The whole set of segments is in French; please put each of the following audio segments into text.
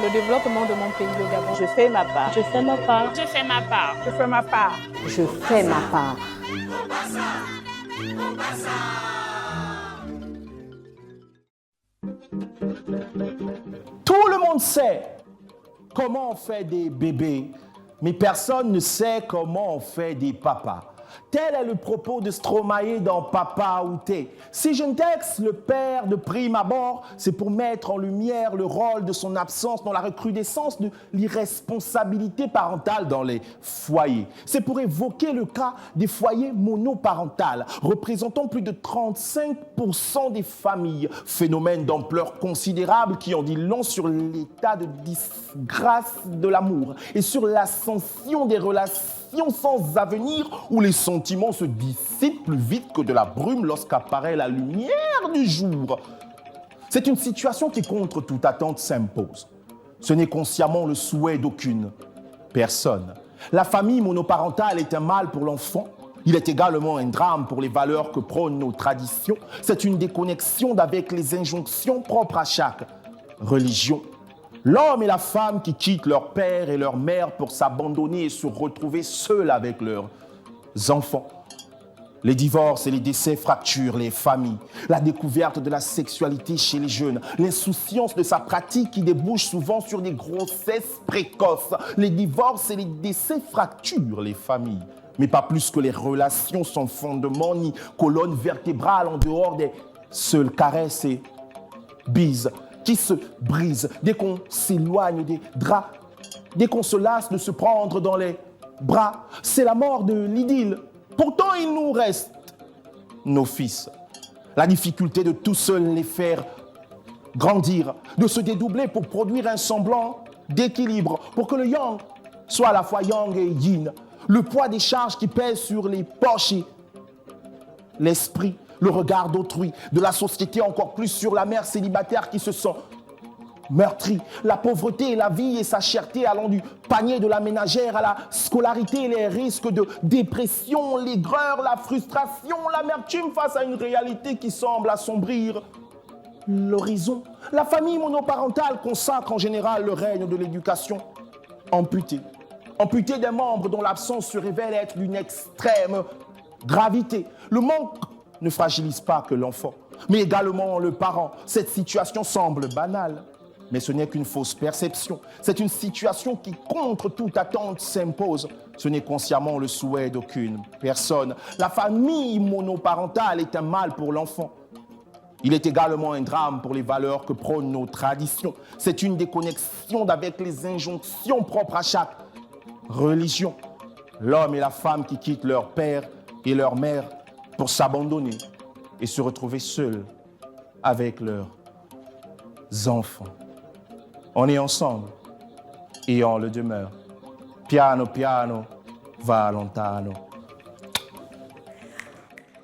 le développement de mon pays, le Gabon. Je fais ma part. Je fais ma part. Je fais ma part. Je fais ma part. Je fais ma part. Tout le monde sait comment on fait des bébés, mais personne ne sait comment on fait des papas. Tel est le propos de Stromae dans Papa Outé. Si je texte le père de prime abord, c'est pour mettre en lumière le rôle de son absence dans la recrudescence de l'irresponsabilité parentale dans les foyers. C'est pour évoquer le cas des foyers monoparentaux, représentant plus de 35% des familles. Phénomène d'ampleur considérable qui en dit long sur l'état de disgrâce de l'amour et sur l'ascension des relations sans avenir où les sentiments se dissipent plus vite que de la brume lorsqu'apparaît la lumière du jour. C'est une situation qui, contre toute attente, s'impose. Ce n'est consciemment le souhait d'aucune personne. La famille monoparentale est un mal pour l'enfant. Il est également un drame pour les valeurs que prônent nos traditions. C'est une déconnexion avec les injonctions propres à chaque religion. L'homme et la femme qui quittent leur père et leur mère pour s'abandonner et se retrouver seuls avec leurs enfants. Les divorces et les décès fracturent les familles. La découverte de la sexualité chez les jeunes. L'insouciance de sa pratique qui débouche souvent sur des grossesses précoces. Les divorces et les décès fracturent les familles. Mais pas plus que les relations sans fondement ni colonne vertébrale en dehors des seules caresses et bises qui se brisent dès qu'on s'éloigne des draps, dès qu'on se lasse de se prendre dans les bras. C'est la mort de l'idylle. Pourtant, il nous reste nos fils. La difficulté de tout seul les faire grandir, de se dédoubler pour produire un semblant d'équilibre, pour que le yang soit à la fois yang et yin. Le poids des charges qui pèsent sur les poches et l'esprit, le regard d'autrui, de la société encore plus sur la mère célibataire qui se sent meurtrie. La pauvreté et la vie et sa cherté allant du panier de la ménagère à la scolarité, les risques de dépression, l'aigreur, la frustration, l'amertume face à une réalité qui semble assombrir l'horizon. La famille monoparentale consacre en général le règne de l'éducation amputée. Amputée des membres dont l'absence se révèle être d'une extrême gravité. Le manque ne fragilise pas que l'enfant, mais également le parent. Cette situation semble banale, mais ce n'est qu'une fausse perception. C'est une situation qui, contre toute attente, s'impose. Ce n'est consciemment le souhait d'aucune personne. La famille monoparentale est un mal pour l'enfant. Il est également un drame pour les valeurs que prônent nos traditions. C'est une déconnexion avec les injonctions propres à chaque religion. L'homme et la femme qui quittent leur père et leur mère pour s'abandonner et se retrouver seuls avec leurs enfants. On est ensemble et on le demeure. Piano, piano, va lontano.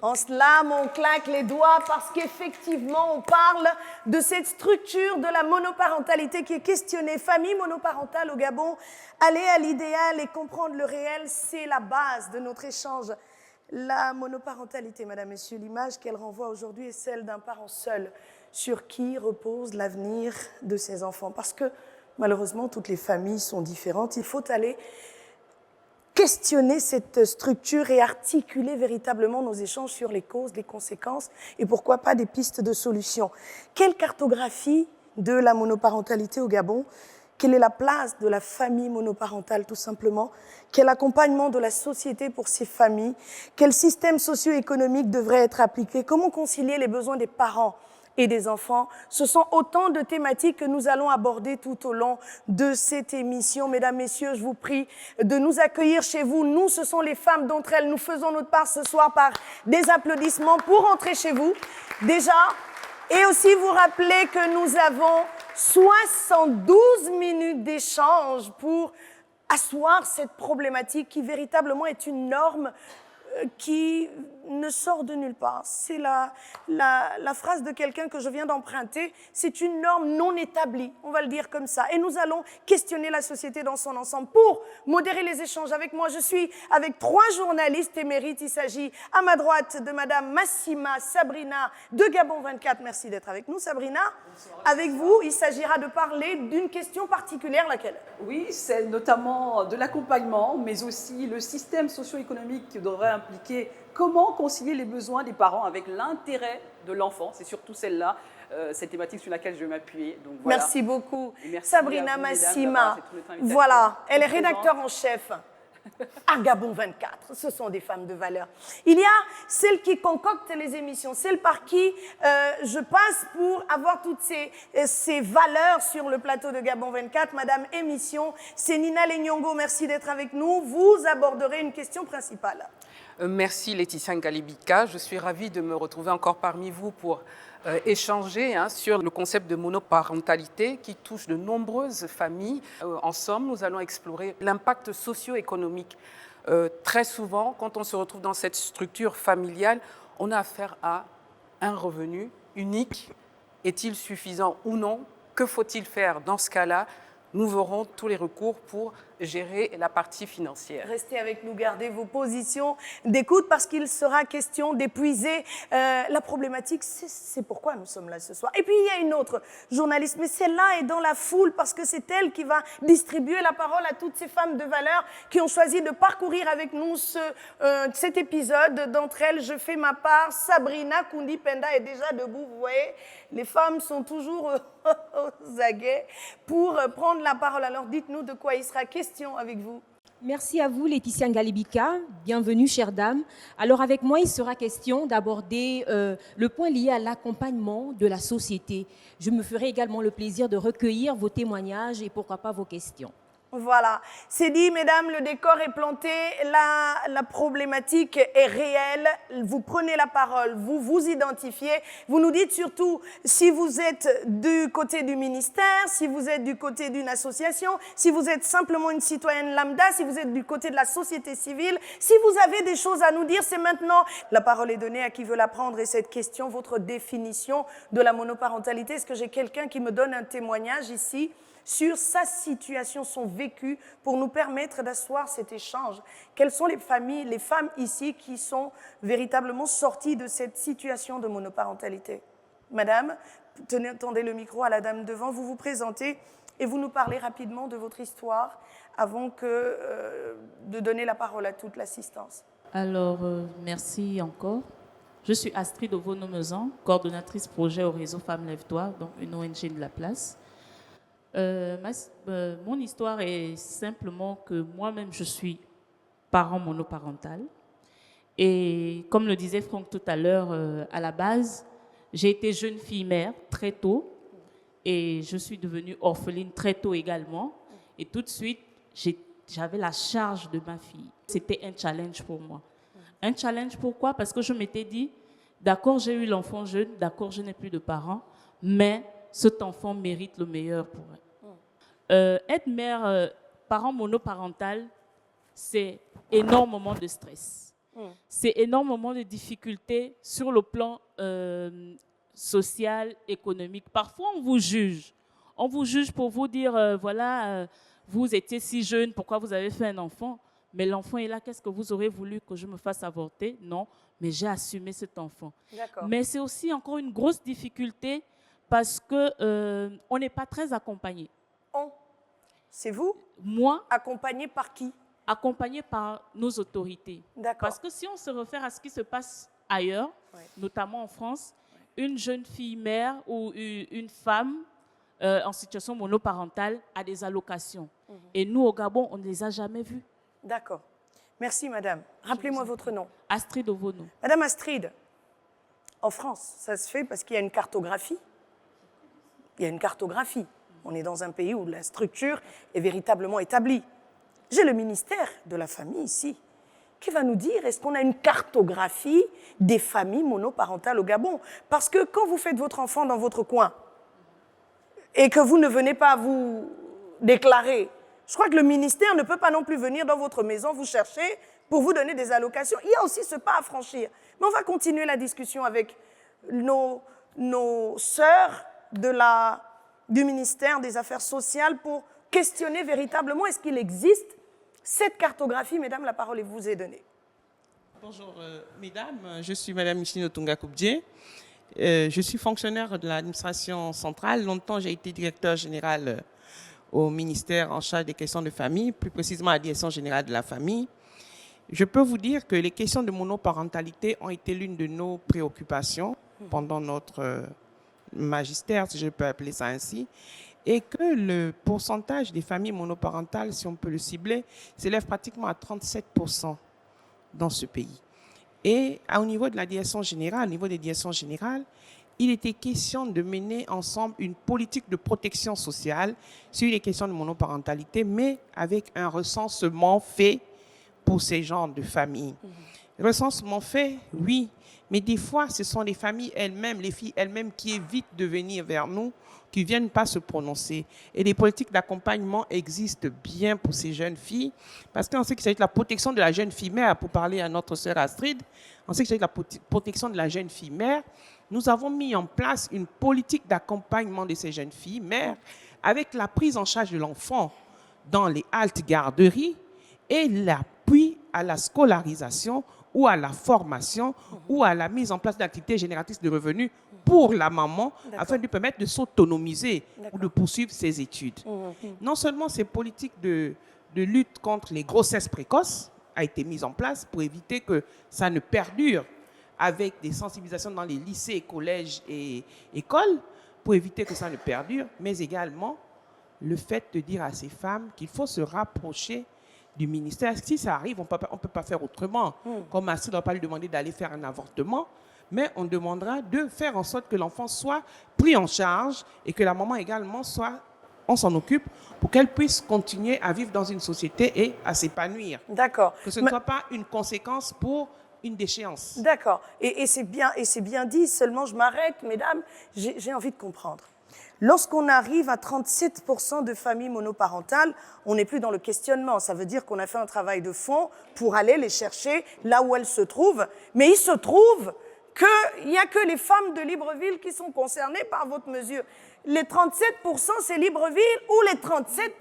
En cela, on claque les doigts parce qu'effectivement, on parle de cette structure de la monoparentalité qui est questionnée. Famille monoparentale au Gabon, aller à l'idéal et comprendre le réel, c'est la base de notre échange. La monoparentalité, madame, messieurs, l'image qu'elle renvoie aujourd'hui est celle d'un parent seul sur qui repose l'avenir de ses enfants. Parce que malheureusement, toutes les familles sont différentes. Il faut aller questionner cette structure et articuler véritablement nos échanges sur les causes, les conséquences et pourquoi pas des pistes de solutions. Quelle cartographie de la monoparentalité au Gabon? Quelle est la place de la famille monoparentale, tout simplement? Quel accompagnement de la société pour ces familles? Quel système socio-économique devrait être appliqué? Comment concilier les besoins des parents et des enfants? Ce sont autant de thématiques que nous allons aborder tout au long de cette émission. Mesdames, Messieurs, je vous prie de nous accueillir chez vous. Nous, ce sont les femmes d'entre elles. Nous faisons notre part ce soir par des applaudissements pour entrer chez vous. Déjà, et aussi vous rappeler que nous avons 72 minutes d'échange pour asseoir cette problématique qui véritablement est une norme qui ne sort de nulle part. C'est la phrase de quelqu'un que je viens d'emprunter. C'est une norme non établie, on va le dire comme ça. Et nous allons questionner la société dans son ensemble. Pour modérer les échanges avec moi, je suis avec 3 journalistes émérites. Il s'agit à ma droite de Madame Massima Sabrina de Gabon 24. Merci d'être avec nous, Sabrina. Bonsoir. Avec vous, il s'agira de parler d'une question particulière, laquelle? Oui, c'est notamment de l'accompagnement, mais aussi le système socio-économique qui devrait impliquer comment concilier les besoins des parents avec l'intérêt de l'enfant. C'est surtout celle-là, cette thématique sur laquelle je vais m'appuyer. Voilà. Merci beaucoup. Merci Sabrina vous, Massima, mesdames, voilà, elle est rédacteur en chef à Gabon 24. Ce sont des femmes de valeur. Il y a celle qui concocte les émissions, celle par qui je passe pour avoir toutes ces valeurs sur le plateau de Gabon 24. Madame Émission, c'est Nina Lenyongo. Merci d'être avec nous. Vous aborderez une question principale. Merci Laetitia Ngalibika. Je suis ravie de me retrouver encore parmi vous pour échanger sur le concept de monoparentalité qui touche de nombreuses familles. Ensemble, nous allons explorer l'impact socio-économique. Très souvent, quand on se retrouve dans cette structure familiale, on a affaire à un revenu unique. Est-il suffisant ou non? Que faut-il faire dans ce cas-là? Nous verrons tous les recours pour gérer la partie financière. Restez avec nous, gardez vos positions d'écoute parce qu'il sera question d'épuiser la problématique. C'est pourquoi nous sommes là ce soir. Et puis il y a une autre journaliste, mais celle-là est dans la foule parce que c'est elle qui va distribuer la parole à toutes ces femmes de valeur qui ont choisi de parcourir avec nous cet épisode. D'entre elles, je fais ma part. Sabrina Kundi Penda est déjà debout, vous voyez. Les femmes sont toujours aux aguets pour prendre la parole. Alors dites-nous de quoi il sera question avec vous. Merci à vous, Laetitia Ngalibika. Bienvenue, chère dame. Alors, avec moi, il sera question d'aborder le point lié à l'accompagnement de la société. Je me ferai également le plaisir de recueillir vos témoignages et pourquoi pas vos questions. Voilà, c'est dit, mesdames, le décor est planté, la problématique est réelle, vous prenez la parole, vous vous identifiez, vous nous dites surtout si vous êtes du côté du ministère, si vous êtes du côté d'une association, si vous êtes simplement une citoyenne lambda, si vous êtes du côté de la société civile, si vous avez des choses à nous dire, c'est maintenant. La parole est donnée à qui veut la prendre et cette question, votre définition de la monoparentalité, est-ce que j'ai quelqu'un qui me donne un témoignage ici sur sa situation, son vécu, pour nous permettre d'asseoir cet échange. Quelles sont les familles, les femmes ici qui sont véritablement sorties de cette situation de monoparentalité? Madame, tendez le micro à la dame devant, vous vous présentez et vous nous parlez rapidement de votre histoire avant de donner la parole à toute l'assistance. Alors, merci encore. Je suis Astrid Ovono-Mezan, coordonnatrice projet au réseau Femmes Lève-toi, donc une ONG de la place. Mon histoire est simplement que moi-même, je suis parent monoparental. Et comme le disait Franck tout à l'heure, à la base, j'ai été jeune fille mère très tôt et je suis devenue orpheline très tôt également. Et tout de suite, j'avais la charge de ma fille. C'était un challenge pour moi. Un challenge pourquoi? Parce que je m'étais dit, d'accord, j'ai eu l'enfant jeune, d'accord, je n'ai plus de parents, mais cet enfant mérite le meilleur pour elle. Être mère, parent monoparental, c'est énormément de stress. C'est énormément de difficultés sur le plan social, économique. Parfois, on vous juge. On vous juge pour vous dire, voilà, vous étiez si jeune, pourquoi vous avez fait un enfant? Mais l'enfant est là, qu'est-ce que vous aurez voulu que je me fasse avorter? Non, mais j'ai assumé cet enfant. Mais c'est aussi encore une grosse difficulté parce qu'on n'est pas très accompagné. C'est vous? Moi. Accompagné par qui? Accompagné par nos autorités. Parce que si on se réfère à ce qui se passe ailleurs, notamment en France, une jeune fille mère ou une femme en situation monoparentale a des allocations. Et nous, au Gabon, on ne les a jamais vues. D'accord. Merci, madame. Rappelez-moi votre nom. Astrid Ovono. Madame Astrid, en France, ça se fait parce qu'il y a une cartographie. Il y a une cartographie. On est dans un pays où la structure est véritablement établie. J'ai le ministère de la Famille ici qui va nous dire est-ce qu'on a une cartographie des familles monoparentales au Gabon? Parce que quand vous faites votre enfant dans votre coin et que vous ne venez pas vous déclarer, je crois que le ministère ne peut pas non plus venir dans votre maison vous chercher pour vous donner des allocations. Il y a aussi ce pas à franchir. Mais on va continuer la discussion avec nos sœurs du ministère des Affaires sociales pour questionner véritablement est-ce qu'il existe cette cartographie. Mesdames, la parole vous est donnée. Bonjour mesdames, je suis Madame Micheline Otunga-Koubdje. Je suis fonctionnaire de l'administration centrale. Longtemps, j'ai été directeur général au ministère en charge des questions de famille, plus précisément à la direction générale de la famille. Je peux vous dire que les questions de monoparentalité ont été l'une de nos préoccupations pendant notre magistère, si je peux appeler ça ainsi, et que le pourcentage des familles monoparentales, si on peut le cibler, s'élève pratiquement à 37% dans ce pays. Et au niveau de la direction générale, au niveau des directions générales, il était question de mener ensemble une politique de protection sociale sur les questions de monoparentalité, mais avec un recensement fait pour ces genres de familles. Recensement fait, oui, mais des fois, ce sont les familles elles-mêmes, les filles elles-mêmes qui évitent de venir vers nous, qui ne viennent pas se prononcer. Et les politiques d'accompagnement existent bien pour ces jeunes filles, parce qu'on sait qu'il s'agit de la protection de la jeune fille mère, pour parler à notre sœur Astrid, on sait qu'il s'agit de la protection de la jeune fille mère. Nous avons mis en place une politique d'accompagnement de ces jeunes filles mères, avec la prise en charge de l'enfant dans les haltes garderies et l'appui à la scolarisation ou à la formation ou à la mise en place d'activités génératrices de revenus pour la maman afin de lui permettre de s'autonomiser ou de poursuivre ses études. Non seulement ces politiques de lutte contre les grossesses précoces a été mise en place pour éviter que ça ne perdure, avec des sensibilisations dans les lycées, collèges et écoles, pour éviter que ça ne perdure, mais également le fait de dire à ces femmes qu'il faut se rapprocher du ministère. Si ça arrive, on ne peut pas faire autrement. Comme Astrid, on ne va pas lui demander d'aller faire un avortement, mais on demandera de faire en sorte que l'enfant soit pris en charge et que la maman également on s'en occupe pour qu'elle puisse continuer à vivre dans une société et à s'épanouir. D'accord. Que ce ne soit pas une conséquence pour une déchéance. D'accord. Et c'est bien dit, seulement je m'arrête, mesdames, j'ai envie de comprendre. Lorsqu'on arrive à 37% de familles monoparentales, on n'est plus dans le questionnement. Ça veut dire qu'on a fait un travail de fond pour aller les chercher là où elles se trouvent. Mais il se trouve qu'il n'y a que les femmes de Libreville qui sont concernées par votre mesure. Les 37%, c'est Libreville ou les 37%,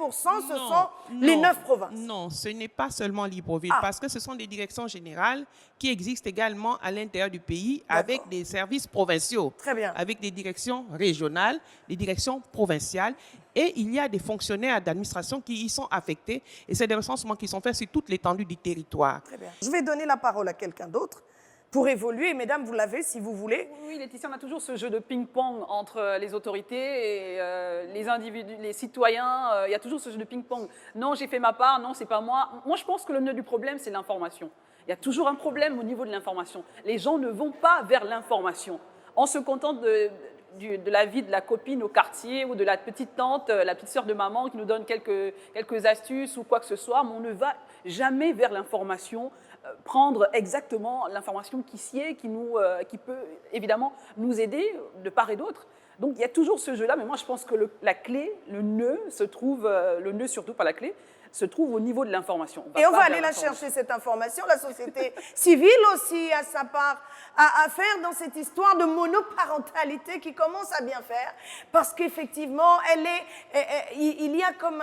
ce sont les 9 provinces? Non, ce n'est pas seulement Libreville, parce que ce sont des directions générales qui existent également à l'intérieur du pays avec des services provinciaux. Très bien. Avec des directions régionales, des directions provinciales. Et il y a des fonctionnaires d'administration qui y sont affectés. Et c'est des recensements qui sont faits sur toute l'étendue du territoire. Très bien. Je vais donner la parole à quelqu'un d'autre pour évoluer. Mesdames, vous l'avez si vous voulez. Oui, Laetitia, on a toujours ce jeu de ping-pong entre les autorités et les individus, les citoyens. Il y a toujours ce jeu de ping-pong. Non, j'ai fait ma part, non, c'est pas moi. Moi, je pense que le nœud du problème, c'est l'information. Il y a toujours un problème au niveau de l'information. Les gens ne vont pas vers l'information. On se contente de la vie de la copine au quartier ou de la petite tante, la petite sœur de maman qui nous donne quelques astuces ou quoi que ce soit, mais on ne va jamais vers l'information, prendre exactement l'information qui s'y est, qui peut évidemment nous aider de part et d'autre. Donc il y a toujours ce jeu-là, mais moi je pense que la clé, le nœud se trouve, le nœud surtout pas la clé, se trouve au niveau de l'information. Et on va aller la chercher, cette information. La société civile aussi a sa part à faire dans cette histoire de monoparentalité qui commence à bien faire, parce qu'effectivement, il y a comme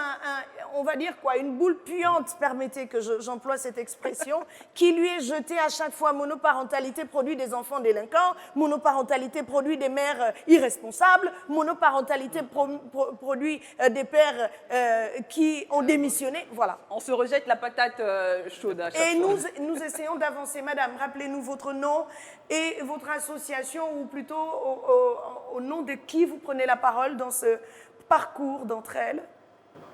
on va dire quoi, une boule puante, permettez que j'emploie cette expression, qui lui est jetée à chaque fois. Monoparentalité produit des enfants délinquants, monoparentalité produit des mères irresponsables, monoparentalité produit des pères qui ont démissionné. Voilà. On se rejette la patate chaude à chaque fois. Et nous essayons d'avancer. Madame, rappelez-nous votre nom et votre association, ou plutôt au nom de qui vous prenez la parole dans ce parcours d'entre elles.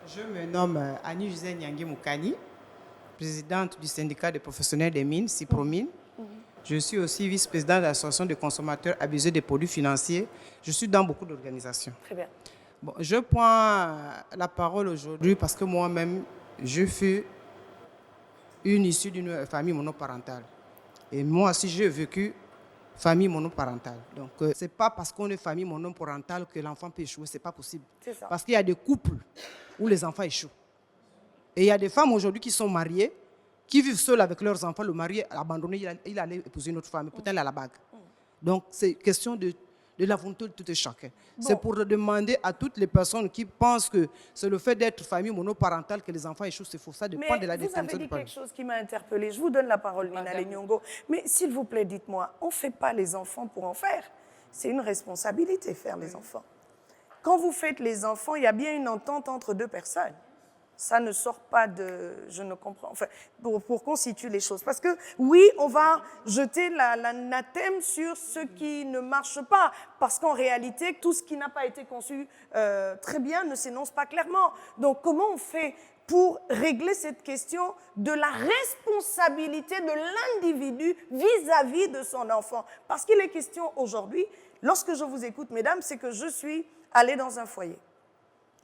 Je me nomme Annie-José Nyangui-Moukani, présidente du syndicat des professionnels des mines, Cypromines. Je suis aussi vice-présidente de l'association des consommateurs abusés des produits financiers. Je suis dans beaucoup d'organisations. Très bien. Bon, je prends la parole aujourd'hui parce que moi-même, je fus issue d'une famille monoparentale. Et moi aussi, j'ai vécu famille monoparentale. Donc, ce n'est pas parce qu'on est famille monoparentale que l'enfant peut échouer. Ce n'est pas possible. C'est ça. Parce qu'il y a des couples où les enfants échouent. Et il y a des femmes aujourd'hui qui sont mariées qui vivent seuls avec leurs enfants, le mari abandonné, il allait épouser une autre femme, pourtant il a la bague. Donc c'est question de la volonté de tout et chacun. C'est pour demander à toutes les personnes qui pensent que c'est le fait d'être famille monoparentale que les enfants échouent, c'est faux. Ça dépend de la Mais vous avez dit quelque chose qui m'a interpellée. Je vous donne la parole, Nina Lenyongo. Mais s'il vous plaît, dites-moi, on ne fait pas les enfants pour en faire. C'est une responsabilité, faire les enfants. Quand vous faites les enfants, il y a bien une entente entre deux personnes. Ça ne sort pas de... Je ne comprends... Enfin, pour constituer les choses. Parce que, oui, on va jeter l'anathème sur ce qui ne marche pas. Parce qu'en réalité, tout ce qui n'a pas été conçu très bien ne s'énonce pas clairement. Donc, comment on fait pour régler cette question de la responsabilité de l'individu vis-à-vis de son enfant? Parce qu'il est question aujourd'hui, lorsque je vous écoute, mesdames, c'est que je suis allée dans un foyer.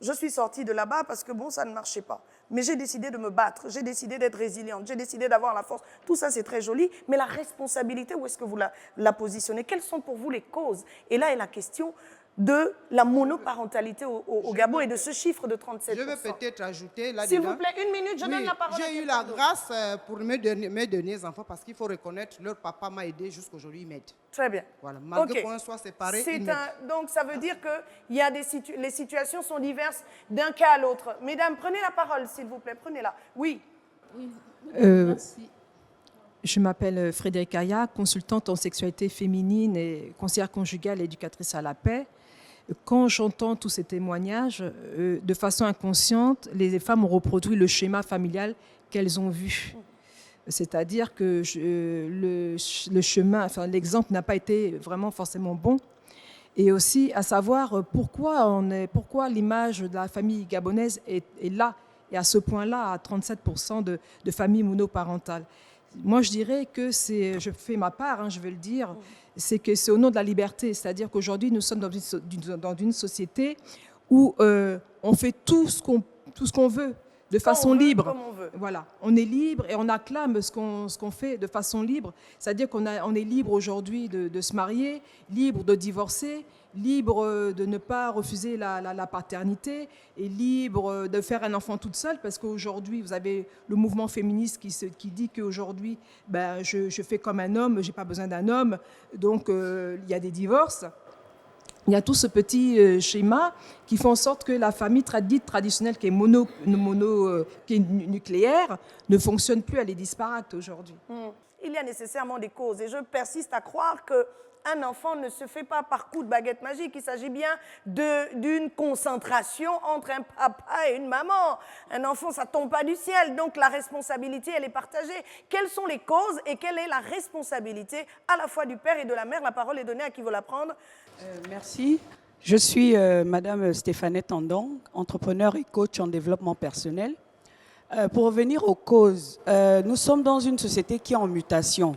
Je suis sortie de là-bas parce que, bon, ça ne marchait pas. Mais j'ai décidé de me battre, j'ai décidé d'être résiliente, j'ai décidé d'avoir la force. Tout ça, c'est très joli, mais la responsabilité, où est-ce que vous la positionnez? Quelles sont pour vous les causes? Et là est la question de la monoparentalité au Gabon et de ce chiffre de 37%. Je veux peut-être ajouter là-dedans. S'il vous plaît, une minute, je donne la parole. J'ai eu la grâce pour mes derniers enfants parce qu'il faut reconnaître, leur papa m'a aidé jusqu'aujourd'hui, il m'aide. Très bien. Voilà, malgré qu'on soit séparés, il m'aide. Donc ça veut dire que les situations sont diverses d'un cas à l'autre. Mesdames, prenez la parole, s'il vous plaît, prenez-la. Oui. Merci. Je m'appelle Frédéric Aya, consultante en sexualité féminine et conseillère conjugale et éducatrice à la paix. Quand j'entends tous ces témoignages, de façon inconsciente, les femmes ont reproduit le schéma familial qu'elles ont vu. C'est-à-dire que le chemin, enfin, l'exemple n'a pas été vraiment forcément bon. Et aussi à savoir pourquoi l'image de la famille gabonaise est là, et à ce point-là, à 37% de familles monoparentales. Moi, je dirais que je fais ma part, je vais le dire, c'est que c'est au nom de la liberté. C'est-à-dire qu'aujourd'hui, nous sommes dans une société où on fait tout ce qu'on veut de façon libre. Comme on veut. Voilà, on est libre et on acclame ce qu'on fait de façon libre. C'est-à-dire qu'on est libre aujourd'hui de se marier, libre de divorcer, libre de ne pas refuser la paternité et libre de faire un enfant toute seule, parce qu'aujourd'hui, vous avez le mouvement féministe qui dit qu'aujourd'hui, je fais comme un homme, je n'ai pas besoin d'un homme, donc il y a des divorces. Il y a tout ce petit schéma qui fait en sorte que la famille traditionnelle qui est qui est nucléaire ne fonctionne plus, elle est disparate aujourd'hui. Il y a nécessairement des causes et je persiste à croire qu'un enfant ne se fait pas par coup de baguette magique. Il s'agit bien d'une concentration entre un papa et une maman. Un enfant, ça ne tombe pas du ciel. Donc la responsabilité, elle est partagée. Quelles sont les causes et quelle est la responsabilité à la fois du père et de la mère? La parole est donnée à qui veut la prendre. Merci. Je suis Madame Stéphanette Tandon, entrepreneur et coach en développement personnel. Pour revenir aux causes, nous sommes dans une société qui est en mutation.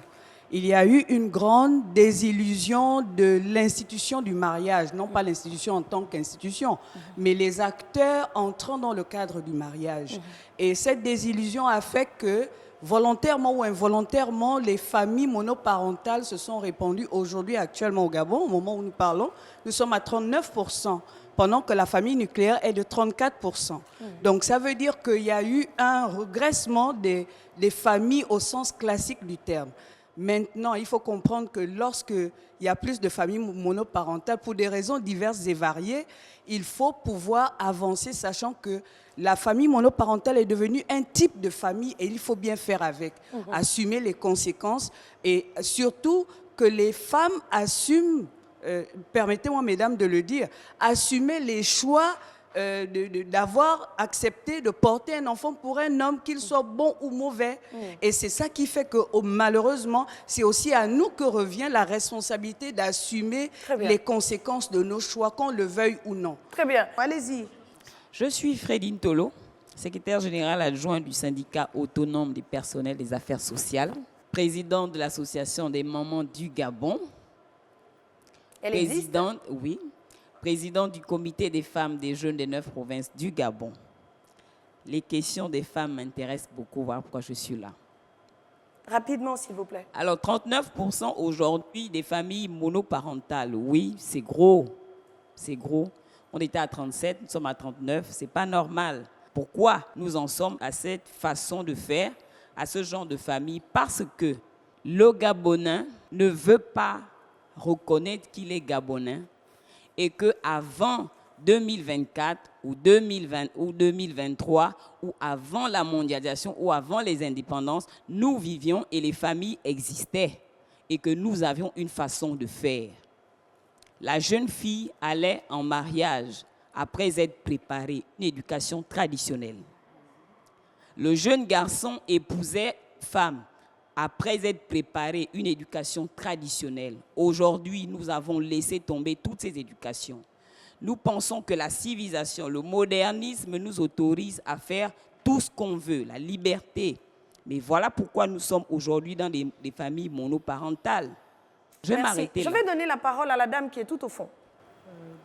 Il y a eu une grande désillusion de l'institution du mariage, non pas l'institution en tant qu'institution, mais les acteurs entrant dans le cadre du mariage. Et cette désillusion a fait que, volontairement ou involontairement, les familles monoparentales se sont répandues aujourd'hui, actuellement au Gabon, au moment où nous parlons. Nous sommes à 39%, pendant que la famille nucléaire est de 34%. Donc ça veut dire qu'il y a eu un regressement des familles au sens classique du terme. Maintenant, il faut comprendre que lorsqu'il y a plus de familles monoparentales, pour des raisons diverses et variées, il faut pouvoir avancer, sachant que la famille monoparentale est devenue un type de famille et il faut bien faire avec, assumer les conséquences et surtout que les femmes assument, permettez-moi mesdames de le dire, assumer les choix d'avoir accepté de porter un enfant pour un homme, qu'il soit bon ou mauvais. Et c'est ça qui fait que malheureusement, c'est aussi à nous que revient la responsabilité d'assumer les conséquences de nos choix, qu'on le veuille ou non. Très bien, allez-y. Je suis Frédine Tolo, secrétaire générale adjoint du syndicat autonome des personnels des affaires sociales, présidente de l'association des mamans du Gabon. Elle existe? Oui. Présidente du comité des femmes des jeunes des 9 provinces du Gabon. Les questions des femmes m'intéressent beaucoup, voilà pourquoi je suis là. Rapidement, s'il vous plaît. Alors, 39% aujourd'hui des familles monoparentales. Oui, c'est gros. C'est gros. On était à 37, nous sommes à 39. C'est pas normal. Pourquoi nous en sommes à cette façon de faire? à ce genre de famille parce que le Gabonais ne veut pas reconnaître qu'il est Gabonais et qu'avant 2024 ou 2020 ou 2023 ou avant la mondialisation ou avant les indépendances, nous vivions et les familles existaient et que nous avions une façon de faire. La jeune fille allait en mariage après être préparée, une éducation traditionnelle. Le jeune garçon épousait femme après être préparé, une éducation traditionnelle. Aujourd'hui, nous avons laissé tomber toutes ces éducations. Nous pensons que la civilisation, le modernisme nous autorise à faire tout ce qu'on veut, la liberté. Mais voilà pourquoi nous sommes aujourd'hui dans des familles monoparentales. Je vais m'arrêter là. Je vais donner la parole à la dame qui est tout au fond.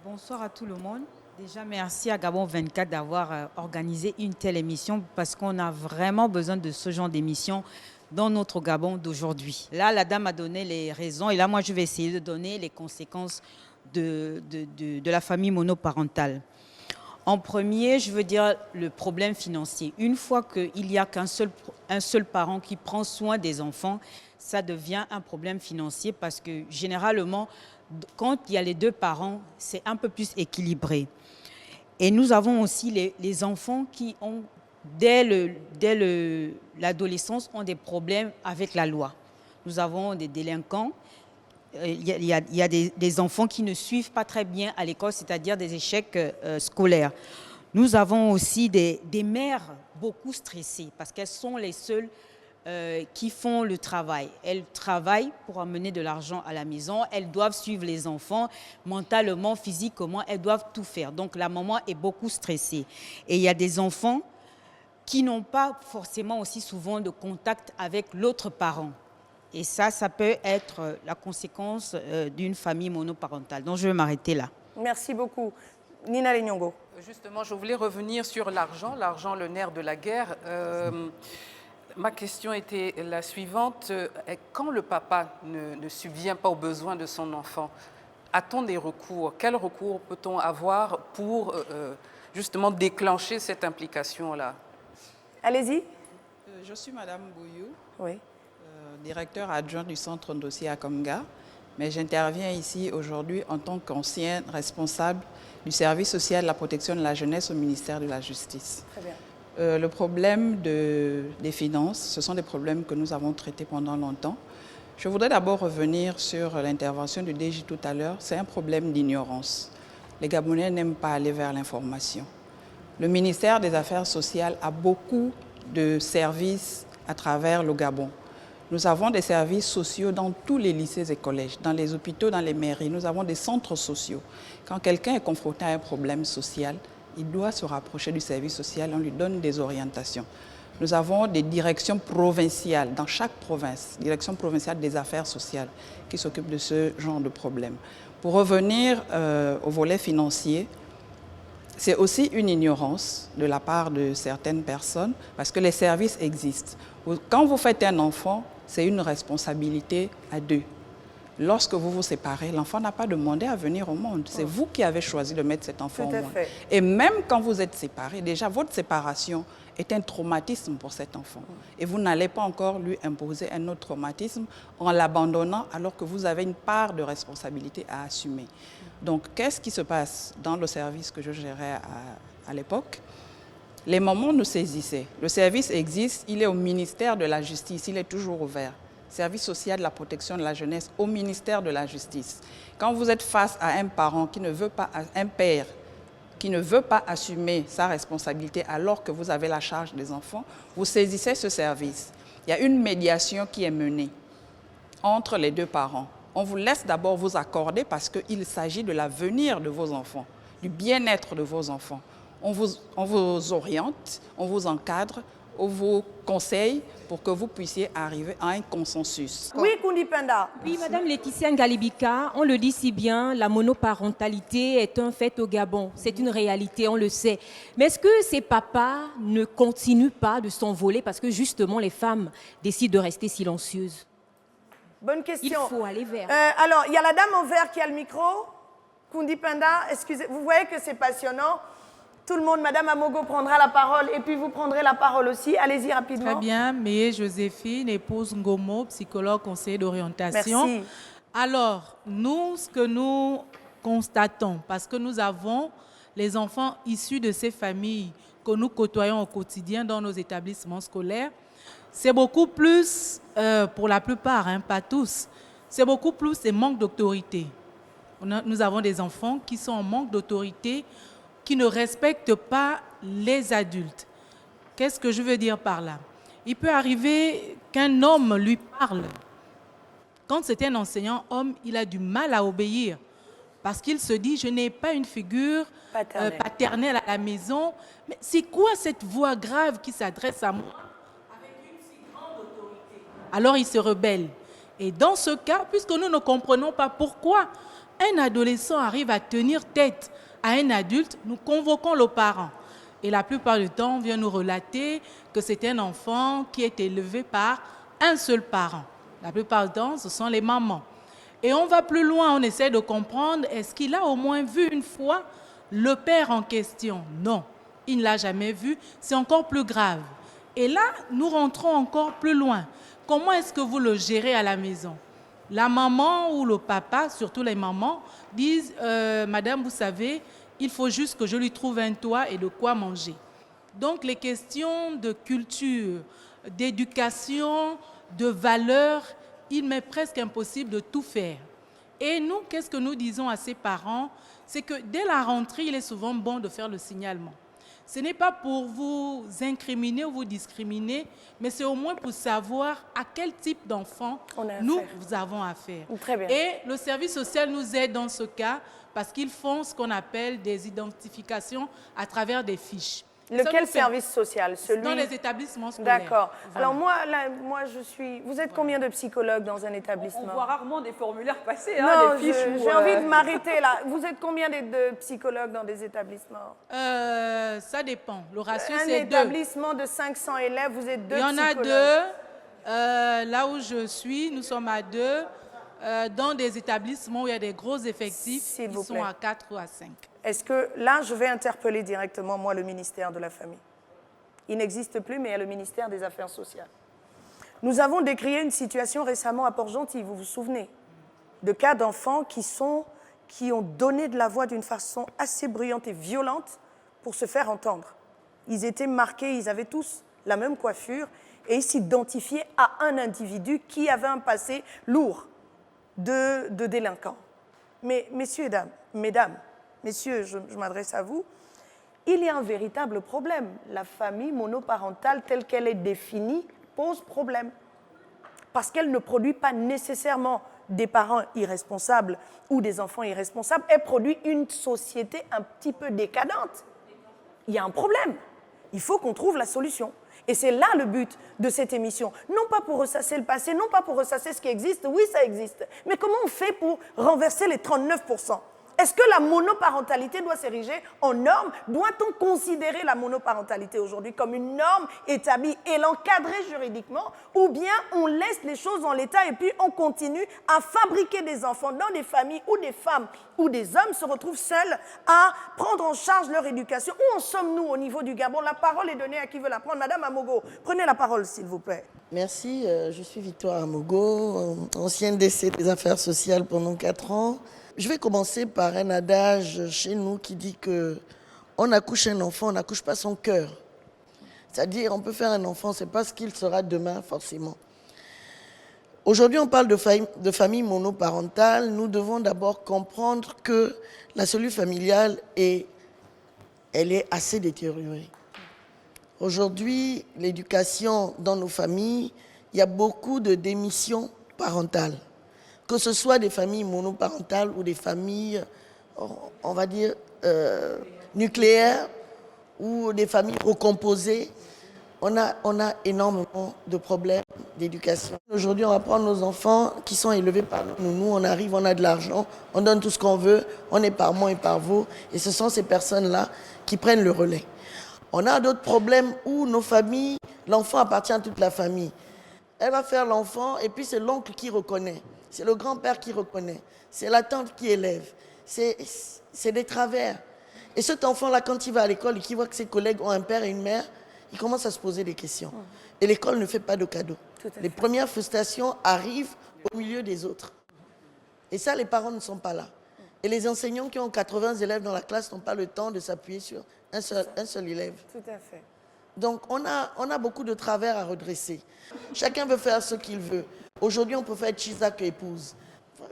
Bonsoir à tout le monde. Déjà, merci à Gabon 24 d'avoir organisé une telle émission parce qu'on a vraiment besoin de ce genre d'émission dans notre Gabon d'aujourd'hui. Là, la dame a donné les raisons et là, moi, je vais essayer de donner les conséquences de la famille monoparentale. En premier, je veux dire le problème financier. Une fois qu'il n'y a qu'un seul parent qui prend soin des enfants, ça devient un problème financier parce que généralement, quand il y a les deux parents, c'est un peu plus équilibré. Et nous avons aussi les enfants qui ont, dès l'adolescence, ont des problèmes avec la loi. Nous avons des délinquants. Il y a des enfants qui ne suivent pas très bien à l'école, c'est-à-dire des échecs scolaires. Nous avons aussi des mères beaucoup stressées parce qu'elles sont les seules qui font le travail. Elles travaillent pour amener de l'argent à la maison, elles doivent suivre les enfants mentalement, physiquement, elles doivent tout faire. Donc la maman est beaucoup stressée. Et il y a des enfants qui n'ont pas forcément aussi souvent de contact avec l'autre parent. Et ça peut être la conséquence d'une famille monoparentale. Donc je vais m'arrêter là. Merci beaucoup. Nina Lenyongo. Justement, je voulais revenir sur l'argent, le nerf de la guerre. Ma question était la suivante. Quand le papa ne subvient pas aux besoins de son enfant, a-t-on des recours? Quel recours peut-on avoir pour justement déclencher cette implication-là? Allez-y. Je suis Madame Bouyou, oui. Directeur adjoint du centre dossier à Komga, mais j'interviens ici aujourd'hui en tant qu'ancienne responsable du service social de la protection de la jeunesse au ministère de la Justice. Très bien. Le problème des finances, ce sont des problèmes que nous avons traités pendant longtemps. Je voudrais d'abord revenir sur l'intervention du DG tout à l'heure. C'est un problème d'ignorance. Les Gabonais n'aiment pas aller vers l'information. Le ministère des Affaires sociales a beaucoup de services à travers le Gabon. Nous avons des services sociaux dans tous les lycées et collèges, dans les hôpitaux, dans les mairies. Nous avons des centres sociaux. Quand quelqu'un est confronté à un problème social, il doit se rapprocher du service social, on lui donne des orientations. Nous avons des directions provinciales dans chaque province, direction provinciale des affaires sociales, qui s'occupent de ce genre de problème. Pour revenir au volet financier, c'est aussi une ignorance de la part de certaines personnes, parce que les services existent. Quand vous faites un enfant, c'est une responsabilité à deux. Lorsque vous vous séparez, l'enfant n'a pas demandé à venir au monde. C'est vous qui avez choisi de mettre cet enfant au monde. Et même quand vous êtes séparés, déjà votre séparation est un traumatisme pour cet enfant. Et vous n'allez pas encore lui imposer un autre traumatisme en l'abandonnant alors que vous avez une part de responsabilité à assumer. Donc, qu'est-ce qui se passe dans le service que je gérais à l'époque? Les mamans nous saisissaient. Le service existe, il est au ministère de la Justice, il est toujours ouvert. Service social de la protection de la jeunesse au ministère de la Justice. Quand vous êtes face à un parent qui ne veut pas, un père qui ne veut pas assumer sa responsabilité alors que vous avez la charge des enfants, vous saisissez ce service. Il y a une médiation qui est menée entre les deux parents. On vous laisse d'abord vous accorder parce qu'il s'agit de l'avenir de vos enfants, du bien-être de vos enfants. On vous oriente, on vous encadre, on vous conseille pour que vous puissiez arriver à un consensus. Oui, Kundi Penda. Oui, Madame Laetitia Ngalibika, on le dit si bien, la monoparentalité est un fait au Gabon. C'est une réalité, on le sait. Mais est-ce que ces papas ne continuent pas de s'envoler parce que justement les femmes décident de rester silencieuses? Bonne question. Il faut aller vers. Alors, il y a la dame en vert qui a le micro. Kundi Penda, excusez, vous voyez que c'est passionnant. Tout le monde, Madame Amogo prendra la parole et puis vous prendrez la parole aussi. Allez-y rapidement. Très bien, mais Joséphine, épouse Ngomo, psychologue, conseiller d'orientation. Merci. Alors, nous, ce que nous constatons, parce que nous avons les enfants issus de ces familles que nous côtoyons au quotidien dans nos établissements scolaires, c'est beaucoup plus, pour la plupart, hein, pas tous, c'est beaucoup plus des manques d'autorité. Nous avons des enfants qui sont en manque d'autorité, qui ne respectent pas les adultes. Qu'est-ce que je veux dire par là? Il peut arriver qu'un homme lui parle. Quand c'est un enseignant homme, il a du mal à obéir parce qu'il se dit, je n'ai pas une figure paternelle à la maison. Mais c'est quoi cette voix grave qui s'adresse à moi avec une si grande autorité? Alors il se rebelle. Et dans ce cas, puisque nous ne comprenons pas pourquoi un adolescent arrive à tenir tête à un adulte, nous convoquons le parent. Et la plupart du temps, on vient nous relater que c'est un enfant qui est élevé par un seul parent. La plupart du temps, ce sont les mamans. Et on va plus loin, on essaie de comprendre, est-ce qu'il a au moins vu une fois le père en question? Non, il ne l'a jamais vu, c'est encore plus grave. Et là, nous rentrons encore plus loin. Comment est-ce que vous le gérez à la maison? La maman ou le papa, surtout les mamans, disent Madame, vous savez, il faut juste que je lui trouve un toit et de quoi manger. Donc les questions de culture, d'éducation, de valeurs, il m'est presque impossible de tout faire. Et nous, qu'est-ce que nous disons à ces parents? C'est que dès la rentrée, il est souvent bon de faire le signalement. Ce n'est pas pour vous incriminer ou vous discriminer, mais c'est au moins pour savoir à quel type d'enfant nous avons affaire. Très bien. Et le service social nous aide dans ce cas parce qu'ils font ce qu'on appelle des identifications à travers des fiches. Lequel service social? Celui... Dans les établissements scolaires. D'accord. Voilà. Alors moi, je suis... Vous êtes combien de psychologues dans un établissement? On voit rarement des formulaires passer, non, des fiches. J'ai envie de m'arrêter là. Vous êtes combien de psychologues dans des établissements? Ça dépend. Le ratio, c'est 2. Un établissement de 500 élèves, vous êtes 2 psychologues. Il y en a 2. Là où je suis, nous sommes à 2. Dans des établissements où il y a des gros effectifs, ils sont à 4 ou à 5. Est-ce que là, je vais interpeller directement, moi, le ministère de la Famille. Il n'existe plus, mais il y a le ministère des Affaires sociales. Nous avons décrié une situation récemment à Port-Gentil, vous vous souvenez, de cas d'enfants qui ont donné de la voix d'une façon assez bruyante et violente pour se faire entendre. Ils étaient marqués, ils avaient tous la même coiffure et ils s'identifiaient à un individu qui avait un passé lourd de délinquants. Mais messieurs et dames, mesdames, messieurs, je m'adresse à vous, il y a un véritable problème. La famille monoparentale telle qu'elle est définie pose problème. Parce qu'elle ne produit pas nécessairement des parents irresponsables ou des enfants irresponsables, elle produit une société un petit peu décadente. Il y a un problème. Il faut qu'on trouve la solution. Et c'est là le but de cette émission. Non pas pour ressasser le passé, non pas pour ressasser ce qui existe, oui ça existe, mais comment on fait pour renverser les 39%? Est-ce que la monoparentalité doit s'ériger en norme? Doit-on considérer la monoparentalité aujourd'hui comme une norme établie et l'encadrer juridiquement? Ou bien on laisse les choses en l'état et puis on continue à fabriquer des enfants dans des familles où des femmes ou des hommes se retrouvent seuls à prendre en charge leur éducation? Où en sommes-nous au niveau du Gabon? La parole est donnée à qui veut la prendre. Madame Amogo, prenez la parole s'il vous plaît. Merci, je suis Victoire Amogo, ancienne DC des affaires sociales pendant 4 ans. Je vais commencer par un adage chez nous qui dit que on accouche un enfant, on n'accouche pas son cœur. C'est-à-dire, on peut faire un enfant, c'est pas ce qu'il sera demain forcément. Aujourd'hui, on parle de famille monoparentale. Nous devons d'abord comprendre que la cellule familiale elle est assez détériorée. Aujourd'hui, l'éducation dans nos familles, il y a beaucoup de démissions parentales. Que ce soit des familles monoparentales ou des familles, on va dire, nucléaires ou des familles recomposées, on a énormément de problèmes d'éducation. Aujourd'hui, on va prendre nos enfants qui sont élevés par nous. Nous, on arrive, on a de l'argent, on donne tout ce qu'on veut, on est par moi et par vous. Et ce sont ces personnes-là qui prennent le relais. On a d'autres problèmes où nos familles, l'enfant appartient à toute la famille. Elle va faire l'enfant et puis c'est l'oncle qui reconnaît. C'est le grand-père qui reconnaît, c'est la tante qui élève, c'est des travers. Et cet enfant-là, quand il va à l'école et qu'il voit que ses collègues ont un père et une mère, il commence à se poser des questions. Et l'école ne fait pas de cadeaux. Les premières frustrations arrivent au milieu des autres. Et ça, les parents ne sont pas là. Et les enseignants qui ont 80 élèves dans la classe n'ont pas le temps de s'appuyer sur un seul élève. Tout à fait. Donc, on a beaucoup de travers à redresser. Chacun veut faire ce qu'il veut. Aujourd'hui, on peut faire Chisa que épouse.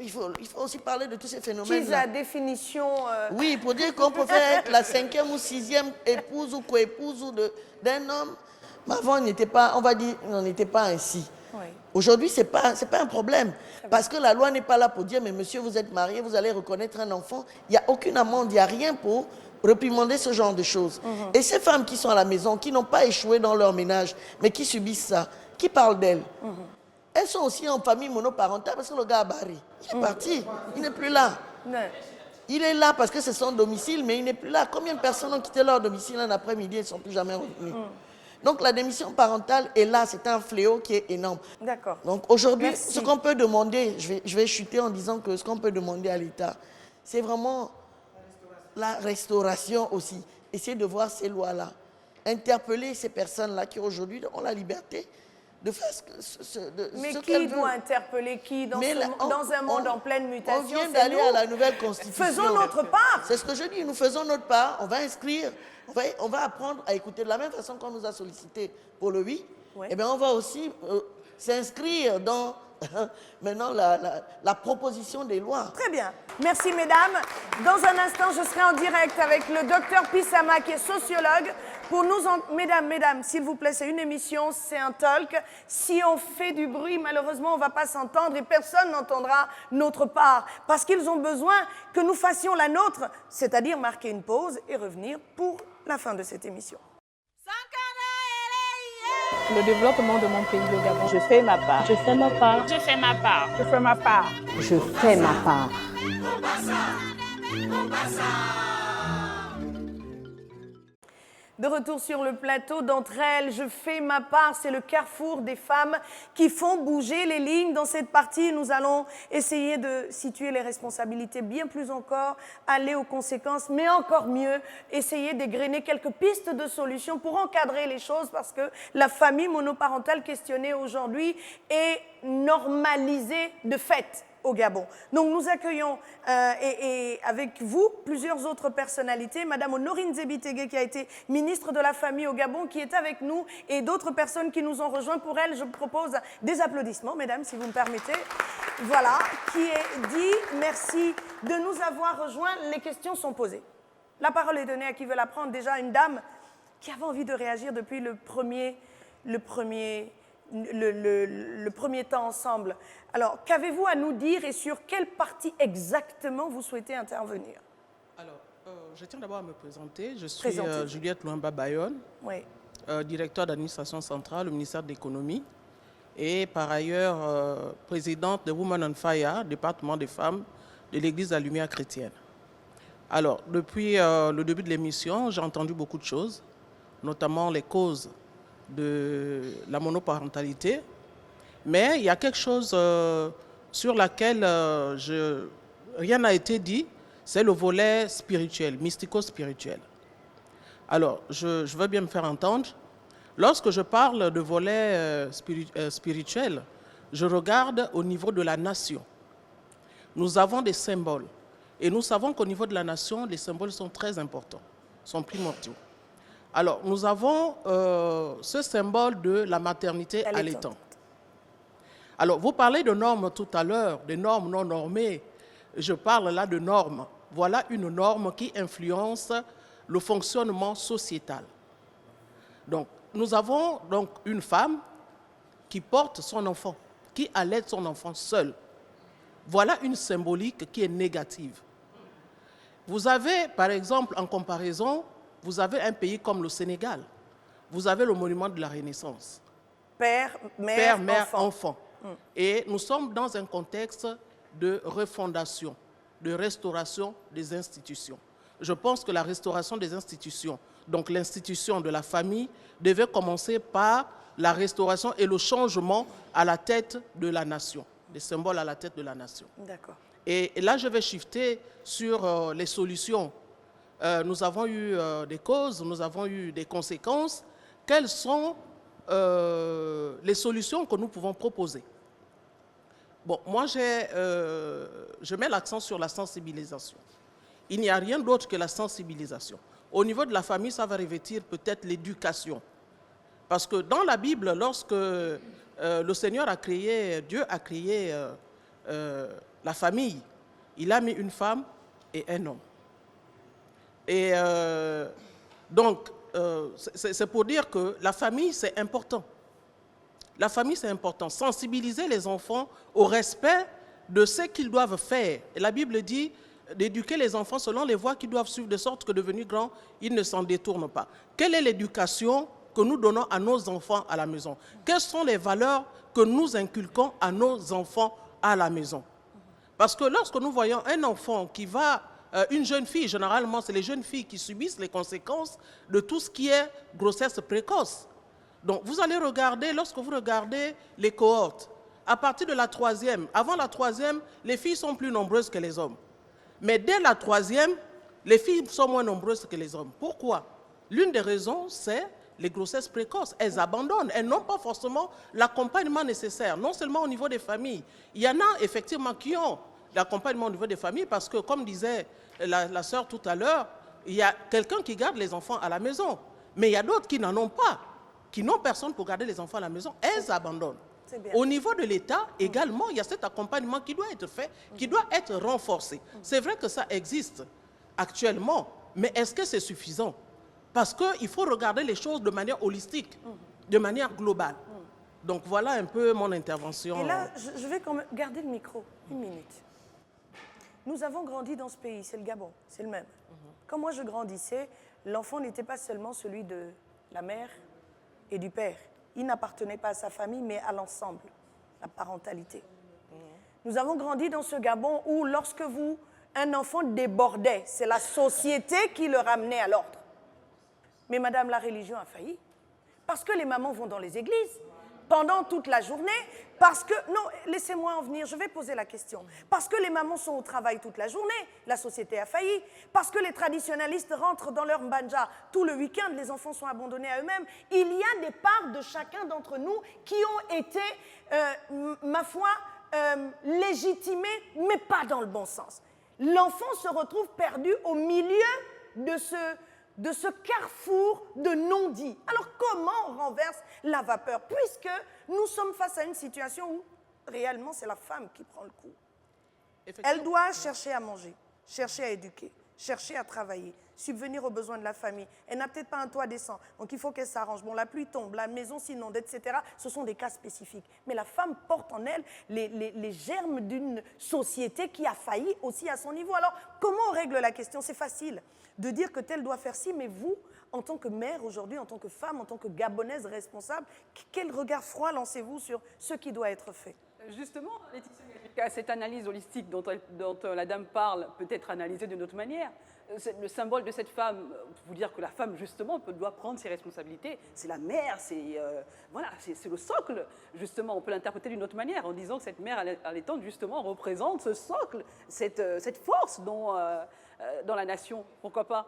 Il faut aussi parler de tous ces phénomènes-là. Chisa, définition... Oui, pour dire qu'on peut faire être la 5e ou 6e épouse ou co-épouse d'un homme. Mais avant, on n'était pas, on va dire, on n'était pas ainsi. Oui. Aujourd'hui, ce n'est pas un problème. Parce que la loi n'est pas là pour dire, mais monsieur, vous êtes marié, vous allez reconnaître un enfant. Il n'y a aucune amende, il n'y a rien pour réprimander ce genre de choses. Et ces femmes qui sont à la maison, qui n'ont pas échoué dans leur ménage, mais qui subissent ça, qui parlent d'elles, elles sont aussi en famille monoparentale parce que le gars a barré. Il est parti, il n'est plus là. Il est là parce que c'est son domicile, mais il n'est plus là. Combien de personnes ont quitté leur domicile un après-midi et ne sont plus jamais revenus? Donc la démission parentale est là, c'est un fléau qui est énorme. D'accord. Donc aujourd'hui, ce qu'on peut demander, je vais chuter en disant que ce qu'on peut demander à l'État, c'est vraiment la restauration aussi. Essayer de voir ces lois-là. Interpeller ces personnes-là qui aujourd'hui ont la liberté de faire Mais ce qui doit interpeller qui dans un monde en pleine mutation? On vient d'aller à la nouvelle constitution. Faisons notre part. C'est ce que je dis, nous faisons notre part, on va inscrire, on va apprendre à écouter de la même façon qu'on nous a sollicité pour le oui. Eh bien, on va aussi s'inscrire dans maintenant la proposition des lois. Très bien. Merci, mesdames. Dans un instant, je serai en direct avec le docteur Pissama, qui est sociologue, pour nous... Mesdames, s'il vous plaît, c'est une émission, c'est un talk. Si on fait du bruit, malheureusement, on ne va pas s'entendre et personne n'entendra notre part. Parce qu'ils ont besoin que nous fassions la nôtre, c'est-à-dire marquer une pause et revenir pour la fin de cette émission. Le développement de mon pays, le Gabon. Je fais ma part. Je fais ma part. Je fais ma part. Je fais ma part. Je fais ma part. De retour sur le plateau, d'entre elles, je fais ma part, c'est le carrefour des femmes qui font bouger les lignes. Dans cette partie, nous allons essayer de situer les responsabilités bien plus encore, aller aux conséquences, mais encore mieux, essayer d'égrener quelques pistes de solutions pour encadrer les choses, parce que la famille monoparentale questionnée aujourd'hui est normalisée de fait au Gabon. Donc nous accueillons et avec vous plusieurs autres personnalités. Madame Honorine Zebitege, qui a été ministre de la Famille au Gabon, qui est avec nous, et d'autres personnes qui nous ont rejoints. Pour elle, je propose des applaudissements, mesdames, si vous me permettez. Voilà, qui est dit. Merci de nous avoir rejoints. Les questions sont posées. La parole est donnée à qui veut la prendre. Déjà, une dame qui avait envie de réagir depuis le premier temps ensemble. Alors, qu'avez-vous à nous dire et sur quelle partie exactement vous souhaitez intervenir? Alors, je tiens d'abord à me présenter. Je suis Juliette Luamba Bayonne, directeur d'administration centrale au ministère de l'économie et par ailleurs présidente de Women on Fire, département des femmes de l'Église de la Lumière chrétienne. Alors, depuis le début de l'émission, j'ai entendu beaucoup de choses, notamment les causes de la monoparentalité, mais il y a quelque chose sur laquelle rien n'a été dit, c'est le volet spirituel, mystico-spirituel. Alors, je veux bien me faire entendre. Lorsque je parle de volet spirituel, je regarde au niveau de la nation. Nous avons des symboles, et nous savons qu'au niveau de la nation, les symboles sont très importants, sont primordiaux. Alors, nous avons ce symbole de la maternité allaitante. Alors, vous parlez de normes tout à l'heure, des normes non normées. Je parle là de normes. Voilà une norme qui influence le fonctionnement sociétal. Donc, nous avons donc une femme qui porte son enfant, qui allaite son enfant seule. Voilà une symbolique qui est négative. Vous avez, par exemple, en comparaison, vous avez un pays comme le Sénégal. Vous avez le monument de la Renaissance. Père, mère, enfant. Et nous sommes dans un contexte de refondation, de restauration des institutions. Je pense que la restauration des institutions, donc l'institution de la famille, devait commencer par la restauration et le changement à la tête de la nation, des symboles à la tête de la nation. D'accord. Et là, je vais shifter sur les solutions. nous avons eu des causes, nous avons eu des conséquences. Quelles sont les solutions que nous pouvons proposer? Bon, moi, je mets l'accent sur la sensibilisation. Il n'y a rien d'autre que la sensibilisation. Au niveau de la famille, ça va revêtir peut-être l'éducation. Parce que dans la Bible, lorsque le Seigneur a créé, Dieu a créé la famille, il a mis une femme et un homme. Et donc, c'est pour dire que la famille, c'est important. La famille, c'est important. Sensibiliser les enfants au respect de ce qu'ils doivent faire. Et la Bible dit d'éduquer les enfants selon les voies qu'ils doivent suivre, de sorte que devenus grands, ils ne s'en détournent pas. Quelle est l'éducation que nous donnons à nos enfants à la maison? Quelles sont les valeurs que nous inculquons à nos enfants à la maison? Parce que lorsque nous voyons un enfant qui va, une jeune fille, généralement c'est les jeunes filles qui subissent les conséquences de tout ce qui est grossesse précoce. Donc vous allez regarder, lorsque vous regardez les cohortes, à partir de la 3e, avant la 3e, les filles sont plus nombreuses que les hommes. Mais dès la 3e, les filles sont moins nombreuses que les hommes. Pourquoi? L'une des raisons, c'est les grossesses précoces. Elles abandonnent, elles n'ont pas forcément l'accompagnement nécessaire, non seulement au niveau des familles. Il y en a effectivement qui ont l'accompagnement au niveau des familles parce que, comme disait la sœur tout à l'heure, il y a quelqu'un qui garde les enfants à la maison. Mais il y a d'autres qui n'en ont pas, qui n'ont personne pour garder les enfants à la maison. Elles abandonnent. Au niveau de l'État, également, il y a cet accompagnement qui doit être fait, qui doit être renforcé. C'est vrai que ça existe actuellement, mais est-ce que c'est suffisant? Parce qu'il faut regarder les choses de manière holistique, de manière globale. Donc voilà un peu mon intervention. Et là, je vais quand même garder le micro, une minute. Nous avons grandi dans ce pays, c'est le Gabon, c'est le même. Quand moi je grandissais, l'enfant n'était pas seulement celui de la mère et du père. Il n'appartenait pas à sa famille, mais à l'ensemble, la parentalité. Nous avons grandi dans ce Gabon où, lorsque un enfant débordait, c'est la société qui le ramenait à l'ordre. Mais madame, la religion a failli. Parce que les mamans vont dans les églises pendant toute la journée, parce que... Non, laissez-moi en venir, je vais poser la question. Parce que les mamans sont au travail toute la journée, la société a failli. Parce que les traditionalistes rentrent dans leur mbanja tout le week-end, les enfants sont abandonnés à eux-mêmes. Il y a des parts de chacun d'entre nous qui ont été, ma foi, légitimées, mais pas dans le bon sens. L'enfant se retrouve perdu au milieu de ce carrefour de non-dits. Alors comment on renverse la vapeur? Puisque nous sommes face à une situation où réellement c'est la femme qui prend le coup. Elle doit chercher à manger, chercher à éduquer, chercher à travailler, subvenir aux besoins de la famille. Elle n'a peut-être pas un toit décent, donc il faut qu'elle s'arrange. Bon, la pluie tombe, la maison s'inonde, etc. Ce sont des cas spécifiques. Mais la femme porte en elle les germes d'une société qui a failli aussi à son niveau. Alors, comment on règle la question? C'est facile de dire que telle doit faire ci, mais vous, en tant que mère aujourd'hui, en tant que femme, en tant que Gabonaise responsable, quel regard froid lancez-vous sur ce qui doit être fait? Justement, Laetitia, cette analyse holistique dont la dame parle peut être analysée d'une autre manière. Le symbole de cette femme, vous dire que la femme, justement, doit prendre ses responsabilités, c'est la mère, voilà, c'est le socle, justement. On peut l'interpréter d'une autre manière, en disant que cette mère allaitante, justement, représente ce socle, cette force dans la nation. Pourquoi pas?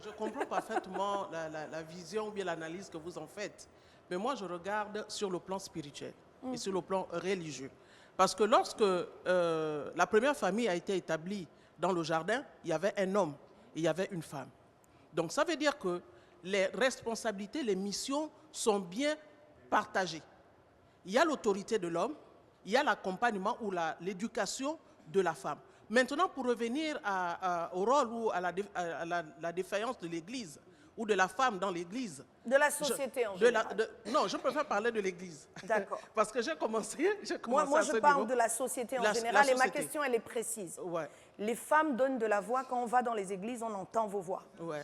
Je comprends parfaitement la vision ou bien l'analyse que vous en faites. Mais moi, je regarde sur le plan spirituel et sur le plan religieux. Parce que lorsque la première famille a été établie dans le jardin, il y avait un homme et il y avait une femme. Donc ça veut dire que les responsabilités, les missions sont bien partagées. Il y a l'autorité de l'homme, il y a l'accompagnement ou l'éducation de la femme. Maintenant, pour revenir au rôle ou à la défaillance de l'Église ou de la femme dans l'Église. De la société en général. Non, je préfère parler de l'Église. D'accord. Parce que j'ai commencé moi, je parle de la société en général et ma question, elle est précise. Ouais. Les femmes donnent de la voix. Quand on va dans les églises, on entend vos voix. Ouais.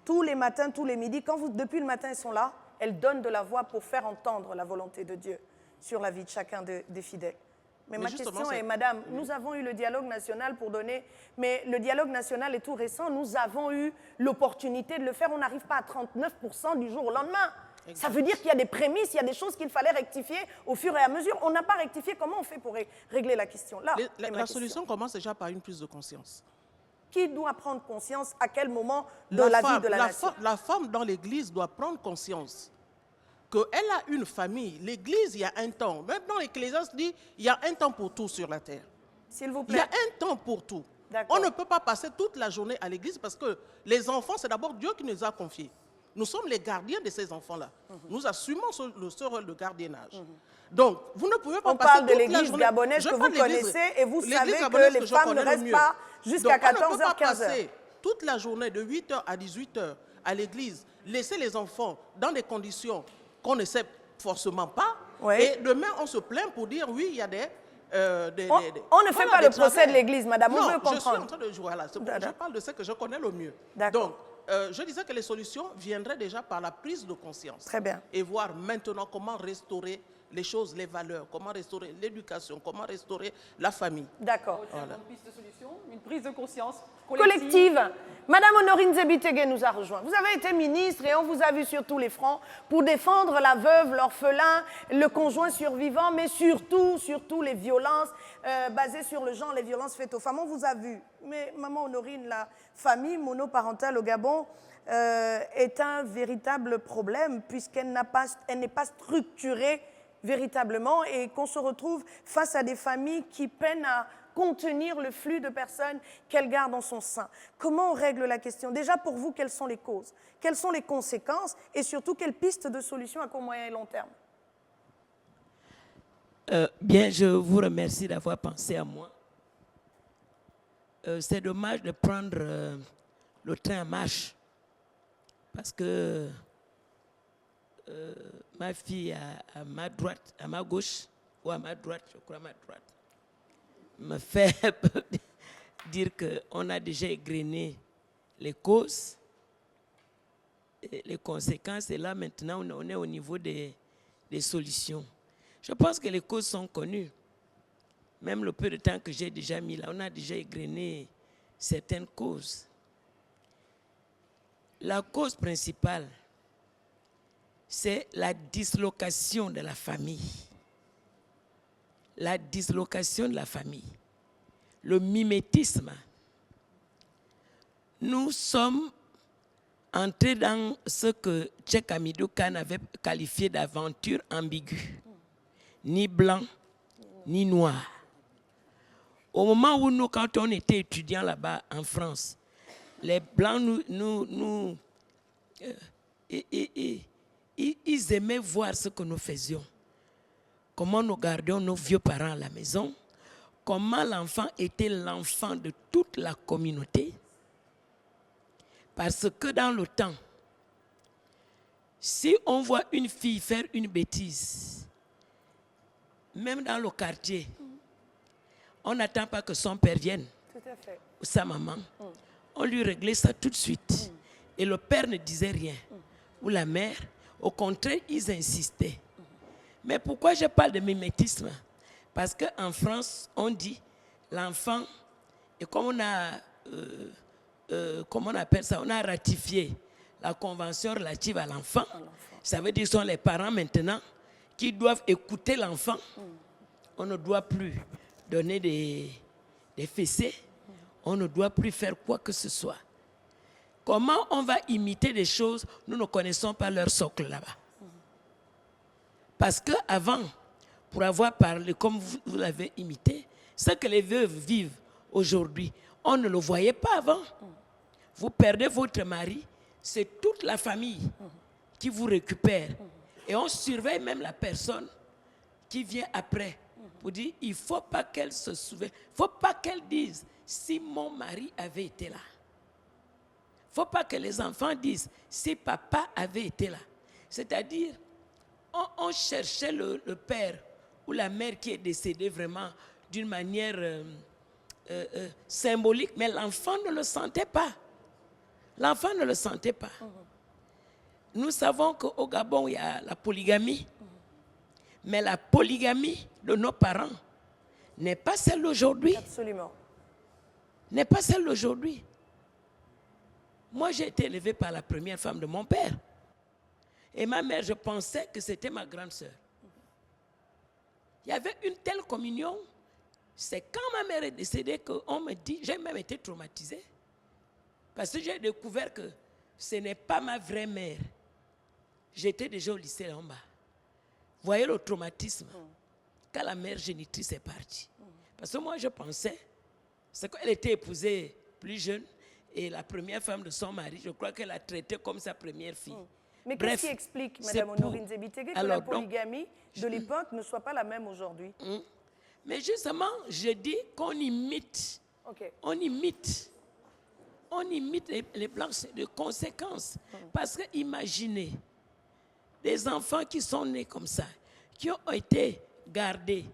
Tous les matins, tous les midis, depuis le matin, elles sont là, elles donnent de la voix pour faire entendre la volonté de Dieu sur la vie de chacun des fidèles. Mais ma question est, madame, nous avons eu le dialogue national pour donner, mais le dialogue national est tout récent, nous avons eu l'opportunité de le faire, on n'arrive pas à 39% du jour au lendemain. Exactement. Ça veut dire qu'il y a des prémices, il y a des choses qu'il fallait rectifier au fur et à mesure. On n'a pas rectifié, comment on fait pour régler la question? Là, la solution commence déjà par une prise de conscience. Qui doit prendre conscience à quel moment de la vie de la nation? La femme dans l'Église doit prendre conscience qu'elle a une famille. L'Église, il y a un temps. Même dans l'Ecclésiaste dit, il y a un temps pour tout sur la terre. S'il vous Il y plaît. a un temps pour tout. On ne peut pas passer toute la journée à l'église parce que les enfants, c'est d'abord Dieu qui nous a confiés. Nous sommes les gardiens de ces enfants-là. Nous assumons ce rôle de gardiennage. Donc, vous ne pouvez pas On passer parle de toute la l'église journée... gabonaise Je que parle vous de l'église- connaissez et vous l'église savez gabonaise que les je femmes ne connais le restent mieux. pas jusqu'à Donc, on ne peut 14h, pas 15h. passer toute la journée de 8h à 18h à l'église, laisser les enfants dans des conditions qu'on ne sait forcément pas. Oui. Et demain, on se plaint pour dire, oui, il y a des... On ne fait pas le procès de l'Église, madame, on non, veut je suis comprendre. en train de jouer là. Je parle de ce que je connais le mieux. D'accord. Donc, je disais que les solutions viendraient déjà par la prise de conscience. Très bien. Et voir maintenant comment restaurer les choses, les valeurs, comment restaurer l'éducation, comment restaurer la famille. D'accord. Voilà. Une piste de solution, une prise de conscience Collective. Madame Honorine Zebitege nous a rejoint. Vous avez été ministre et on vous a vu sur tous les fronts pour défendre la veuve, l'orphelin, le conjoint survivant, mais surtout les violences basées sur le genre, les violences faites aux femmes. On vous a vu. Mais maman Honorine, la famille monoparentale au Gabon est un véritable problème puisqu'elle n'est pas structurée véritablement et qu'on se retrouve face à des familles qui peinent à contenir le flux de personnes qu'elle garde en son sein. Comment on règle la question? Déjà, pour vous, quelles sont les causes? Quelles sont les conséquences? Et surtout, quelles pistes de solutions à court, moyen et long terme? Bien, je vous remercie d'avoir pensé à moi. C'est dommage de prendre le train en marche parce que ma fille à ma droite, à ma gauche, ou à ma droite, je crois à ma droite, me fait dire qu'on a déjà égrené les causes, et les conséquences, et là maintenant on est au niveau des solutions. Je pense que les causes sont connues. Même le peu de temps que j'ai déjà mis là, on a déjà égrené certaines causes. La cause principale, c'est la dislocation de la famille. La dislocation de la famille. Le mimétisme. Nous sommes entrés dans ce que Tchèque Hamidou Khan avait qualifié d'aventure ambiguë. Ni blanc, ni noir. Au moment où nous, quand on était étudiants là-bas en France, les blancs ils aimaient voir ce que nous faisions. Comment nous gardions nos vieux parents à la maison, comment l'enfant était l'enfant de toute la communauté. Parce que dans le temps, si on voit une fille faire une bêtise, même dans le quartier, on n'attend pas que son père vienne, Tout à fait. ou sa maman. On lui réglait ça tout de suite. Et le père ne disait rien, ou la mère. Au contraire, ils insistaient. Mais pourquoi je parle de mimétisme? Parce qu'en France, on dit l'enfant, et comme on a, comment on appelle ça, on a ratifié la convention relative à l'enfant, ça veut dire que ce sont les parents maintenant qui doivent écouter l'enfant. On ne doit plus donner des fessées, on ne doit plus faire quoi que ce soit. Comment on va imiter des choses, nous ne connaissons pas leur socle là-bas. Parce qu'avant, pour avoir parlé comme vous l'avez imité, ce que les veuves vivent aujourd'hui, on ne le voyait pas avant. Vous perdez votre mari, c'est toute la famille qui vous récupère. Et on surveille même la personne qui vient après pour dire, il ne faut pas qu'elle se souvienne, il ne faut pas qu'elle dise, si mon mari avait été là. Il ne faut pas que les enfants disent, si papa avait été là. C'est-à-dire, on cherchait le père ou la mère qui est décédée vraiment d'une manière symbolique, mais l'enfant ne le sentait pas. L'enfant ne le sentait pas. Nous savons qu'au Gabon, il y a la polygamie, mais la polygamie de nos parents n'est pas celle d'aujourd'hui. Absolument. N'est pas celle d'aujourd'hui. Moi, j'ai été élevée par la première femme de mon père. Et ma mère, je pensais que c'était ma grande sœur. Il y avait une telle communion. C'est quand ma mère est décédée qu'on me dit, j'ai même été traumatisée. Parce que j'ai découvert que ce n'est pas ma vraie mère. J'étais déjà au lycée en bas. Vous voyez le traumatisme quand la mère génitrice est partie. Parce que moi, je pensais, c'est qu'elle était épousée plus jeune et la première femme de son mari, je crois qu'elle l'a traitée comme sa première fille. Mais Bref, qu'est-ce qui explique, c'est Mme Honorine Zebitege, que la polygamie de l'époque ne soit pas la même aujourd'hui? Mais justement, je dis qu'on imite. On imite les blancs de conséquences. Parce que imaginez, des enfants qui sont nés comme ça, qui ont été gardés,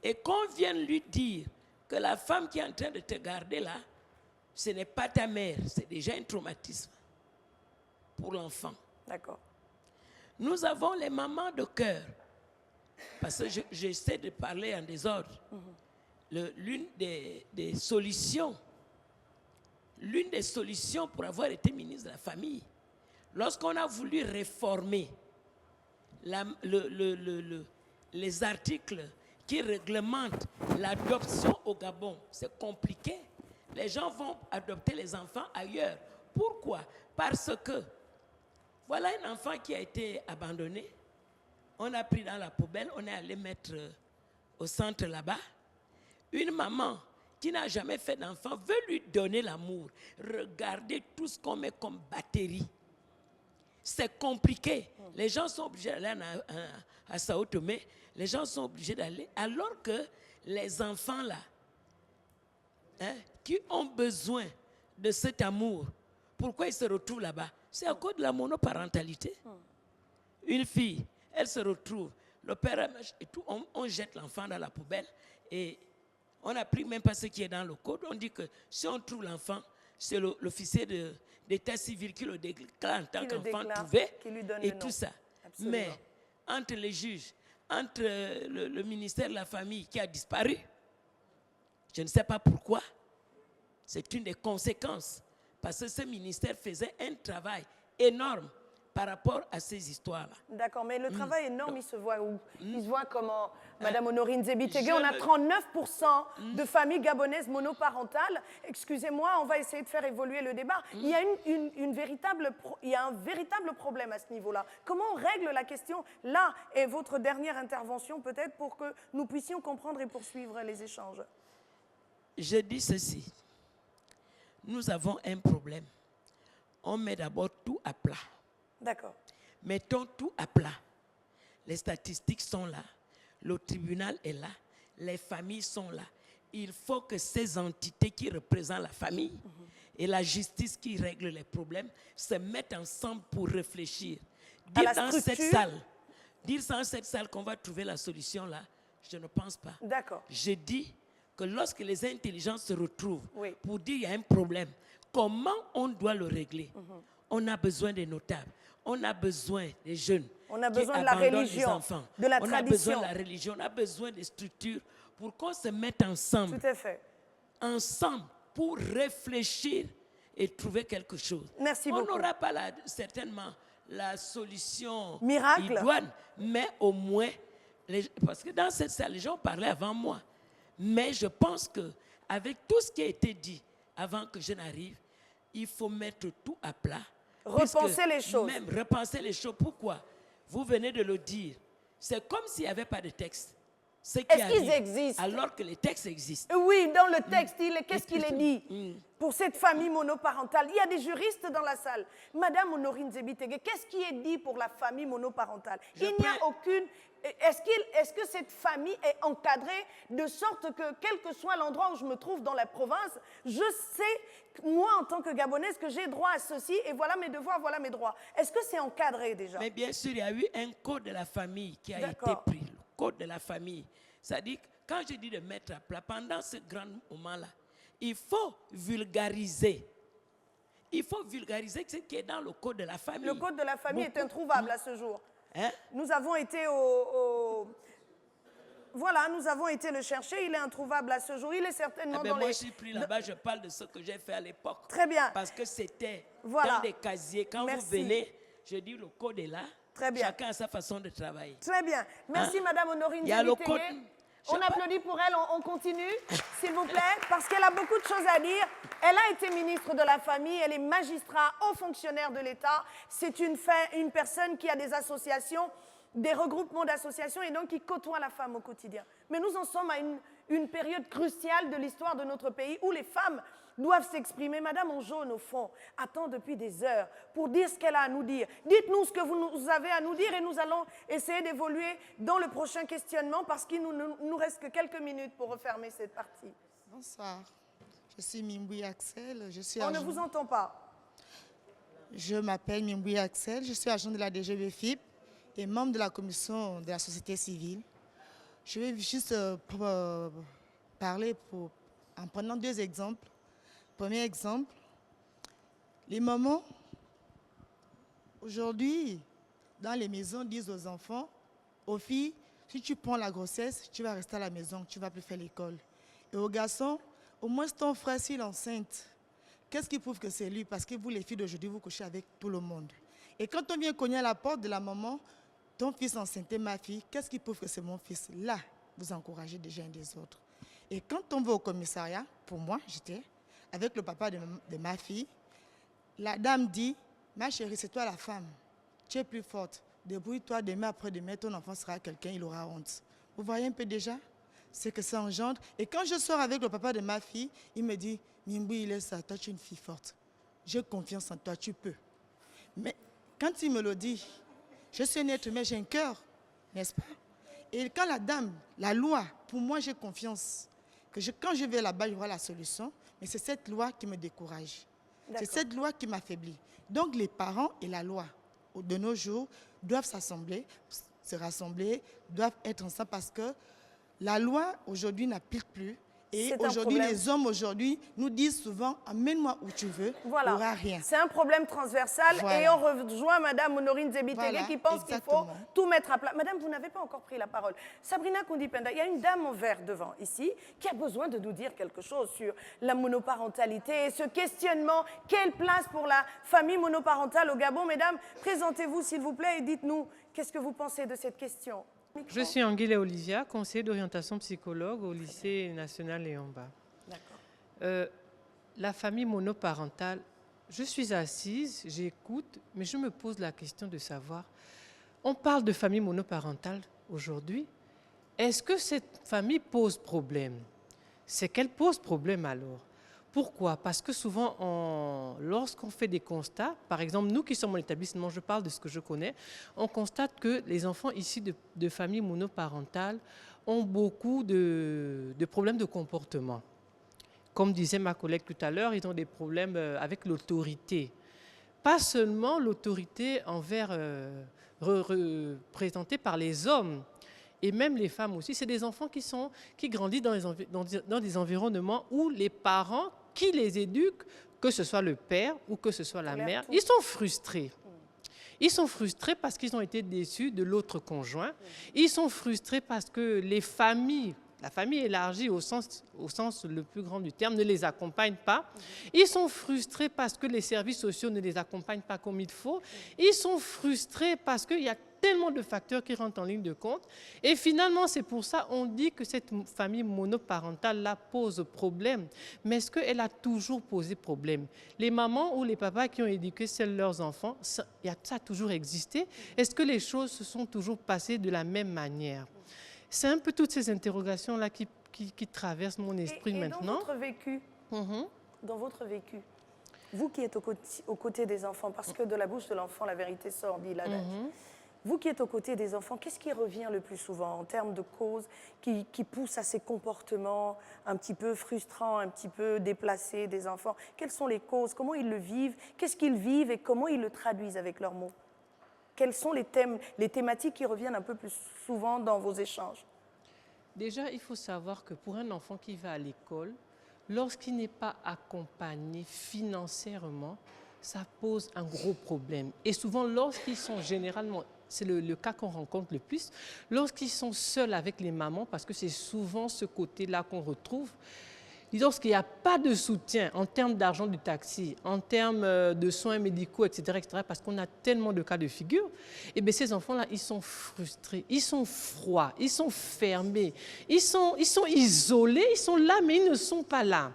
et qu'on vienne lui dire que la femme qui est en train de te garder là, ce n'est pas ta mère, c'est déjà un traumatisme pour l'enfant. D'accord. Nous avons les mamans de cœur, parce que j'essaie de parler en désordre. L'une des solutions pour avoir été ministre de la Famille, lorsqu'on a voulu réformer les articles qui réglementent l'adoption au Gabon, c'est compliqué. Les gens vont adopter les enfants ailleurs. Pourquoi? Parce que voilà un enfant qui a été abandonné. On a pris dans la poubelle, on est allé mettre au centre là-bas. Une maman qui n'a jamais fait d'enfant veut lui donner l'amour. Regardez tout ce qu'on met comme batterie. C'est compliqué. Les gens sont obligés d'aller à Sao Tomé. Les gens sont obligés d'aller. Alors que les enfants là, qui ont besoin de cet amour, pourquoi ils se retrouvent là-bas? C'est à cause de la monoparentalité. Une fille, elle se retrouve, le père et tout, on jette l'enfant dans la poubelle et on n'a pris même pas ce qui est dans le code. On dit que si on trouve l'enfant, c'est l'officier d'état civil qui le déclare en tant qu'enfant trouvé et tout ça. Absolument. Mais entre les juges, entre le ministère de la Famille qui a disparu, je ne sais pas pourquoi, c'est une des conséquences. Parce que ce ministère faisait un travail énorme par rapport à ces histoires-là. D'accord, mais le travail énorme, il se voit où? Il se voit comment, Madame Honorine Zebitege, on a 39% de familles gabonaises monoparentales. Excusez-moi, on va essayer de faire évoluer le débat. Il y a il y a un véritable problème à ce niveau-là. Comment on règle la question? Là est votre dernière intervention, peut-être, pour que nous puissions comprendre et poursuivre les échanges. Je dis ceci. Nous avons un problème. On met d'abord tout à plat. D'accord. Mettons tout à plat. Les statistiques sont là. Le tribunal est là. Les familles sont là. Il faut que ces entités qui représentent la famille et la justice qui règle les problèmes se mettent ensemble pour réfléchir. Dire dans cette salle qu'on va trouver la solution là, je ne pense pas. D'accord. Je dis que lorsque les intelligences se retrouvent pour dire qu'il y a un problème, comment on doit le régler? On a besoin des notables, on a besoin des jeunes, on a besoin de la religion, enfants, de la on tradition. a besoin de la religion, on a besoin des structures pour qu'on se mette ensemble. Tout à fait. Ensemble pour réfléchir et trouver quelque chose. Merci beaucoup. On n'aura pas certainement la solution miracle, idoine, mais au moins, parce que dans cette salle, les gens parlaient avant moi. Mais je pense qu'avec tout ce qui a été dit avant que je n'arrive, il faut mettre tout à plat. Repenser les choses. Même repenser les choses. Pourquoi? Vous venez de le dire. C'est comme s'il n'y avait pas de texte. Est-ce qu'ils existent? Alors que les textes existent. Oui, dans le texte, qu'est-ce qu'il est dit pour cette famille monoparentale? Il y a des juristes dans la salle. Madame Honorine Zebitege, qu'est-ce qui est dit pour la famille monoparentale? Il n'y a aucune... Est-ce que cette famille est encadrée de sorte que, quel que soit l'endroit où je me trouve dans la province, je sais, moi, en tant que Gabonaise, que j'ai droit à ceci, et voilà mes devoirs, voilà mes droits. Est-ce que c'est encadré déjà? Mais bien sûr, il y a eu un code de la famille qui a été pris. Le code de la famille. C'est-à-dire, quand je dis de mettre à plat, pendant ce grand moment-là, il faut vulgariser. Il faut vulgariser ce qui est dans le code de la famille. Le code de la famille est introuvable à ce jour. Hein? Nous avons été Voilà, nous avons été le chercher, il est introuvable à ce jour. Il est certainement dans moi, je suis pris là-bas, je parle de ce que j'ai fait à l'époque. Très bien. Parce que c'était voilà. dans des casiers. Quand vous venez, je dis le code est là. Très bien. Chacun a sa façon de travailler. Très bien. Merci, Madame Honorine Zebitege. On applaudit pour elle, on continue, s'il vous plaît, parce qu'elle a beaucoup de choses à dire. Elle a été ministre de la Famille, elle est magistrat, haut fonctionnaire de l'État. C'est une personne qui a des associations, des regroupements d'associations et donc qui côtoie la femme au quotidien. Mais nous en sommes à une période cruciale de l'histoire de notre pays où les femmes doivent s'exprimer. Madame en jaune, au fond, attend depuis des heures pour dire ce qu'elle a à nous dire. Dites-nous ce que vous avez à nous dire et nous allons essayer d'évoluer dans le prochain questionnement parce qu'il nous reste que quelques minutes pour refermer cette partie. Bonsoir, je suis Mimboui Axel. On ne vous entend pas. Je m'appelle Mimboui Axel, je suis agent de la DGB-FIP et membre de la commission de la société civile. Je vais juste parler en prenant deux exemples. Premier exemple, les mamans, aujourd'hui, dans les maisons, disent aux enfants, aux filles, si tu prends la grossesse, tu vas rester à la maison, tu ne vas plus faire l'école. Et aux garçons, au moins ton frère, s'il est enceinte, qu'est-ce qui prouve que c'est lui? Parce que vous, les filles d'aujourd'hui, vous couchez avec tout le monde. Et quand on vient cogner à la porte de la maman, ton fils enceinte, ma fille, qu'est-ce qui prouve que c'est mon fils? Là, vous encouragez déjà un des autres. Et quand on va au commissariat, pour moi, j'étais avec le papa de ma fille, la dame dit, ma chérie, c'est toi la femme, tu es plus forte, débrouille-toi, demain après-demain, ton enfant sera quelqu'un, il aura honte. Vous voyez un peu déjà ce que ça engendre? Et quand je sors avec le papa de ma fille, il me dit, Mimboui, il est ça, toi tu es une fille forte, j'ai confiance en toi, tu peux. Mais quand il me le dit, je suis un être humain, j'ai un cœur, n'est-ce pas? Et quand la dame, la loi, pour moi j'ai confiance, que quand je vais là-bas, il y aura la solution, mais c'est cette loi qui me décourage. C'est cette loi qui m'affaiblit. Donc les parents et la loi, de nos jours, doivent se rassembler, doivent être ensemble parce que la loi aujourd'hui n'applique plus. Et aujourd'hui, les hommes aujourd'hui nous disent souvent, amène-moi où tu veux, il n'y aura rien. C'est un problème transversal et on rejoint Madame Honorine Zebitege qui pense qu'il faut tout mettre à plat. Madame, vous n'avez pas encore pris la parole. Sabrina Koundipenda, il y a une dame en vert devant ici qui a besoin de nous dire quelque chose sur la monoparentalité et ce questionnement. Quelle place pour la famille monoparentale au Gabon? Mesdames, présentez-vous s'il vous plaît et dites-nous qu'est-ce que vous pensez de cette question. Je suis Anguille Olivia, conseillère d'orientation psychologue au lycée national Léon-Mba. La famille monoparentale, je suis assise, j'écoute, mais je me pose la question de savoir, on parle de famille monoparentale aujourd'hui, est-ce que cette famille pose problème? C'est qu'elle pose problème alors. Pourquoi? Parce que souvent, lorsqu'on fait des constats, par exemple, nous qui sommes en établissement, je parle de ce que je connais, on constate que les enfants issus de familles monoparentales ont beaucoup de problèmes de comportement. Comme disait ma collègue tout à l'heure, ils ont des problèmes avec l'autorité. Pas seulement l'autorité représentée par les hommes, et même les femmes aussi. C'est des enfants qui grandissent dans des environnements où les parents qui les éduquent, que ce soit le père ou que ce soit la mère, ils sont frustrés. Ils sont frustrés parce qu'ils ont été déçus de l'autre conjoint. Ils sont frustrés parce que les familles, la famille élargie au sens le plus grand du terme, ne les accompagne pas. Ils sont frustrés parce que les services sociaux ne les accompagnent pas comme il faut. Ils sont frustrés parce qu'il y a tellement de facteurs qui rentrent en ligne de compte. Et finalement, c'est pour ça qu'on dit que cette famille monoparentale-là pose problème. Mais est-ce qu'elle a toujours posé problème? Les mamans ou les papas qui ont éduqué seuls leurs enfants, ça a toujours existé? Est-ce que les choses se sont toujours passées de la même manière? C'est un peu toutes ces interrogations-là qui traversent mon esprit maintenant. Dans votre vécu, vous qui êtes aux côtés des enfants, parce que de la bouche de l'enfant, la vérité sort, dit l'adage. Vous qui êtes aux côtés des enfants, qu'est-ce qui revient le plus souvent en termes de causes qui poussent à ces comportements un petit peu frustrants, un petit peu déplacés des enfants? Quelles sont les causes? Comment ils le vivent? Qu'est-ce qu'ils vivent et comment ils le traduisent avec leurs mots? Quels sont les thèmes, les thématiques qui reviennent un peu plus souvent dans vos échanges? Déjà, il faut savoir que pour un enfant qui va à l'école, lorsqu'il n'est pas accompagné financièrement, ça pose un gros problème. Et souvent, lorsqu'ils sont généralement, c'est le cas qu'on rencontre le plus, lorsqu'ils sont seuls avec les mamans, parce que c'est souvent ce côté-là qu'on retrouve, lorsqu'il n'y a pas de soutien en termes d'argent du taxi, en termes de soins médicaux, etc., parce qu'on a tellement de cas de figure, et bien ces enfants-là, ils sont frustrés, ils sont froids, ils sont fermés, ils sont isolés, ils sont là, mais ils ne sont pas là.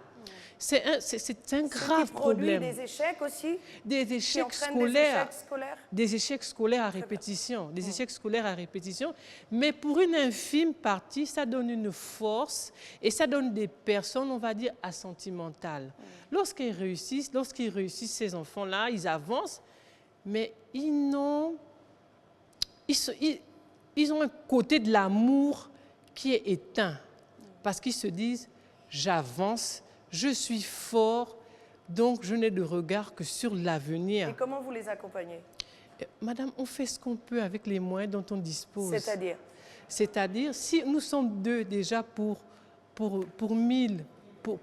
C'est un grave qui produit problème. des échecs aussi. Des échecs entraîne scolaires. des échecs scolaires. Des échecs scolaires à répétition. Des échecs scolaires à répétition. Mais pour une infime partie, ça donne une force et ça donne des personnes, on va dire, assentimentales. Lorsqu'ils réussissent, ces enfants-là, ils avancent, mais ils ont un côté de l'amour qui est éteint. Parce qu'ils se disent, j'avance, je suis fort, donc je n'ai de regard que sur l'avenir. Et comment vous les accompagnez? Madame, on fait ce qu'on peut avec les moyens dont on dispose. C'est-à-dire? C'est-à-dire, si nous sommes 2 déjà pour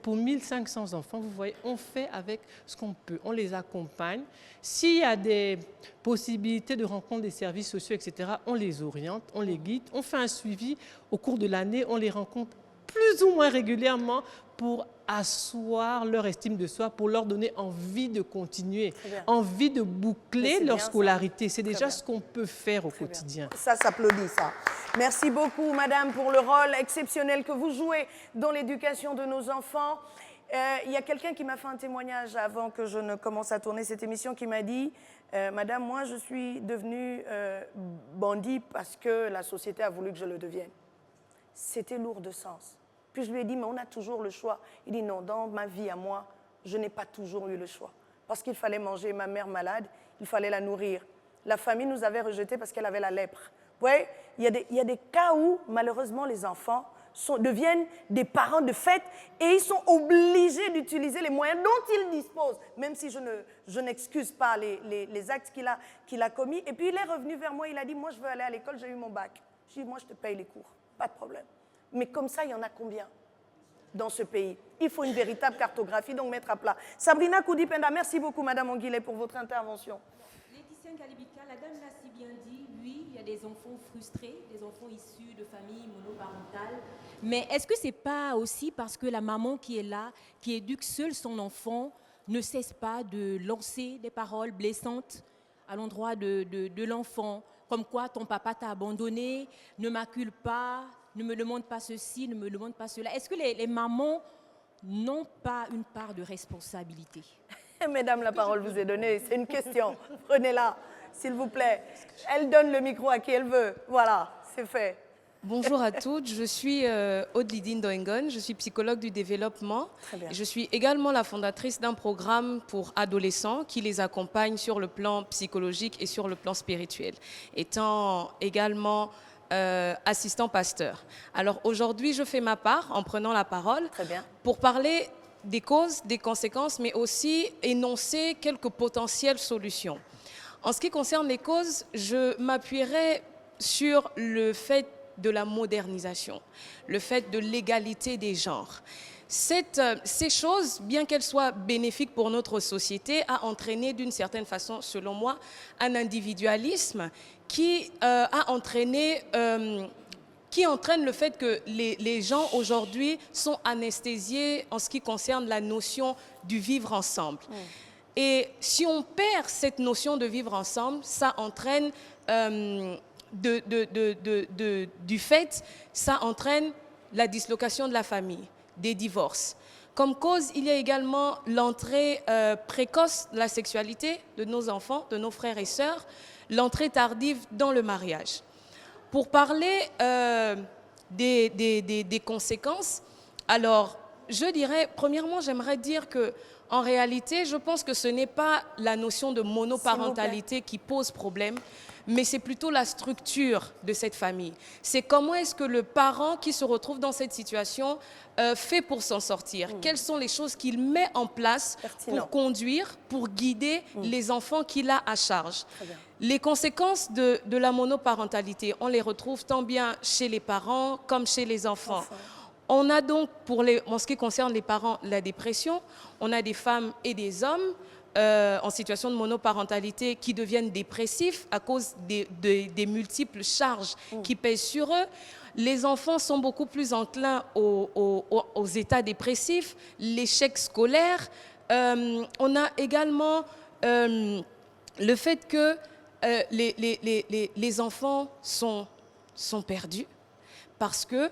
1500 enfants, vous voyez, on fait avec ce qu'on peut. On les accompagne. S'il y a des possibilités de rencontre des services sociaux, etc., on les oriente, on les guide. On fait un suivi au cours de l'année. On les rencontre plus ou moins régulièrement pour asseoir leur estime de soi, pour leur donner envie de continuer, envie de boucler leur scolarité. C'est déjà ce qu'on peut faire au quotidien. Ça s'applaudit, ça. Merci beaucoup, madame, pour le rôle exceptionnel que vous jouez dans l'éducation de nos enfants. Il y a quelqu'un qui m'a fait un témoignage avant que je ne commence à tourner cette émission qui m'a dit madame, moi, je suis devenue bandit parce que la société a voulu que je le devienne. C'était lourd de sens. Puis je lui ai dit, mais on a toujours le choix. Il dit, non, dans ma vie à moi, je n'ai pas toujours eu le choix. Parce qu'il fallait manger ma mère malade, il fallait la nourrir. La famille nous avait rejetés parce qu'elle avait la lèpre. Vous voyez, il y a des cas où, malheureusement, les enfants deviennent des parents de fait et ils sont obligés d'utiliser les moyens dont ils disposent, même si je n'excuse pas les actes qu'il a commis. Et puis il est revenu vers moi, il a dit, moi je veux aller à l'école, j'ai eu mon bac. Je dis, moi je te paye les cours, pas de problème. Mais comme ça, il y en a combien dans ce pays? Il faut une véritable cartographie, donc mettre à plat. Sabrina Koudipenda, merci beaucoup Madame Anguillet pour votre intervention. Laetitia Ngalibika, la dame l'a si bien dit, oui, il y a des enfants frustrés, des enfants issus de familles monoparentales. Mais est-ce que ce n'est pas aussi parce que la maman qui est là, qui éduque seule son enfant, ne cesse pas de lancer des paroles blessantes à l'endroit de l'enfant, comme quoi ton papa t'a abandonné, ne m'accule pas, ne me demande pas ceci, ne me demande pas cela. Est-ce que les mamans n'ont pas une part de responsabilité? Mesdames, la parole vous est donnée, c'est une question. Prenez-la, s'il vous plaît. Elle donne le micro à qui elle veut. Voilà, c'est fait. Bonjour à toutes, je suis Aude Lydine Doengon, je suis psychologue du développement. Très bien. Je suis également la fondatrice d'un programme pour adolescents qui les accompagne sur le plan psychologique et sur le plan spirituel, étant également assistant pasteur. Alors aujourd'hui, je fais ma part en prenant la parole pour parler des causes, des conséquences, mais aussi énoncer quelques potentielles solutions. En ce qui concerne les causes, je m'appuierai sur le fait de la modernisation, le fait de l'égalité des genres. Ces choses, bien qu'elles soient bénéfiques pour notre société, a entraîné d'une certaine façon, selon moi, un individualisme qui entraîne le fait que les gens aujourd'hui sont anesthésiés en ce qui concerne la notion du vivre ensemble. Et si on perd cette notion de vivre ensemble, ça entraîne ça entraîne la dislocation de la famille, des divorces. Comme cause, il y a également l'entrée précoce de la sexualité de nos enfants, de nos frères et sœurs, l'entrée tardive dans le mariage. Pour parler des conséquences, alors je dirais, premièrement, j'aimerais dire que en réalité, je pense que ce n'est pas la notion de monoparentalité qui pose problème, mais c'est plutôt la structure de cette famille. C'est comment est-ce que le parent qui se retrouve dans cette situation fait pour s'en sortir. Quelles sont les choses qu'il met en place pour conduire, pour guider les enfants qu'il a à charge. Les conséquences de la monoparentalité, on les retrouve tant bien chez les parents comme chez les enfants. On a donc, en ce qui concerne les parents, la dépression. On a des femmes et des hommes en situation de monoparentalité qui deviennent dépressifs à cause des multiples charges qui pèsent sur eux. Les enfants sont beaucoup plus enclins aux états dépressifs, l'échec scolaire. On a également le fait que les enfants sont perdus parce que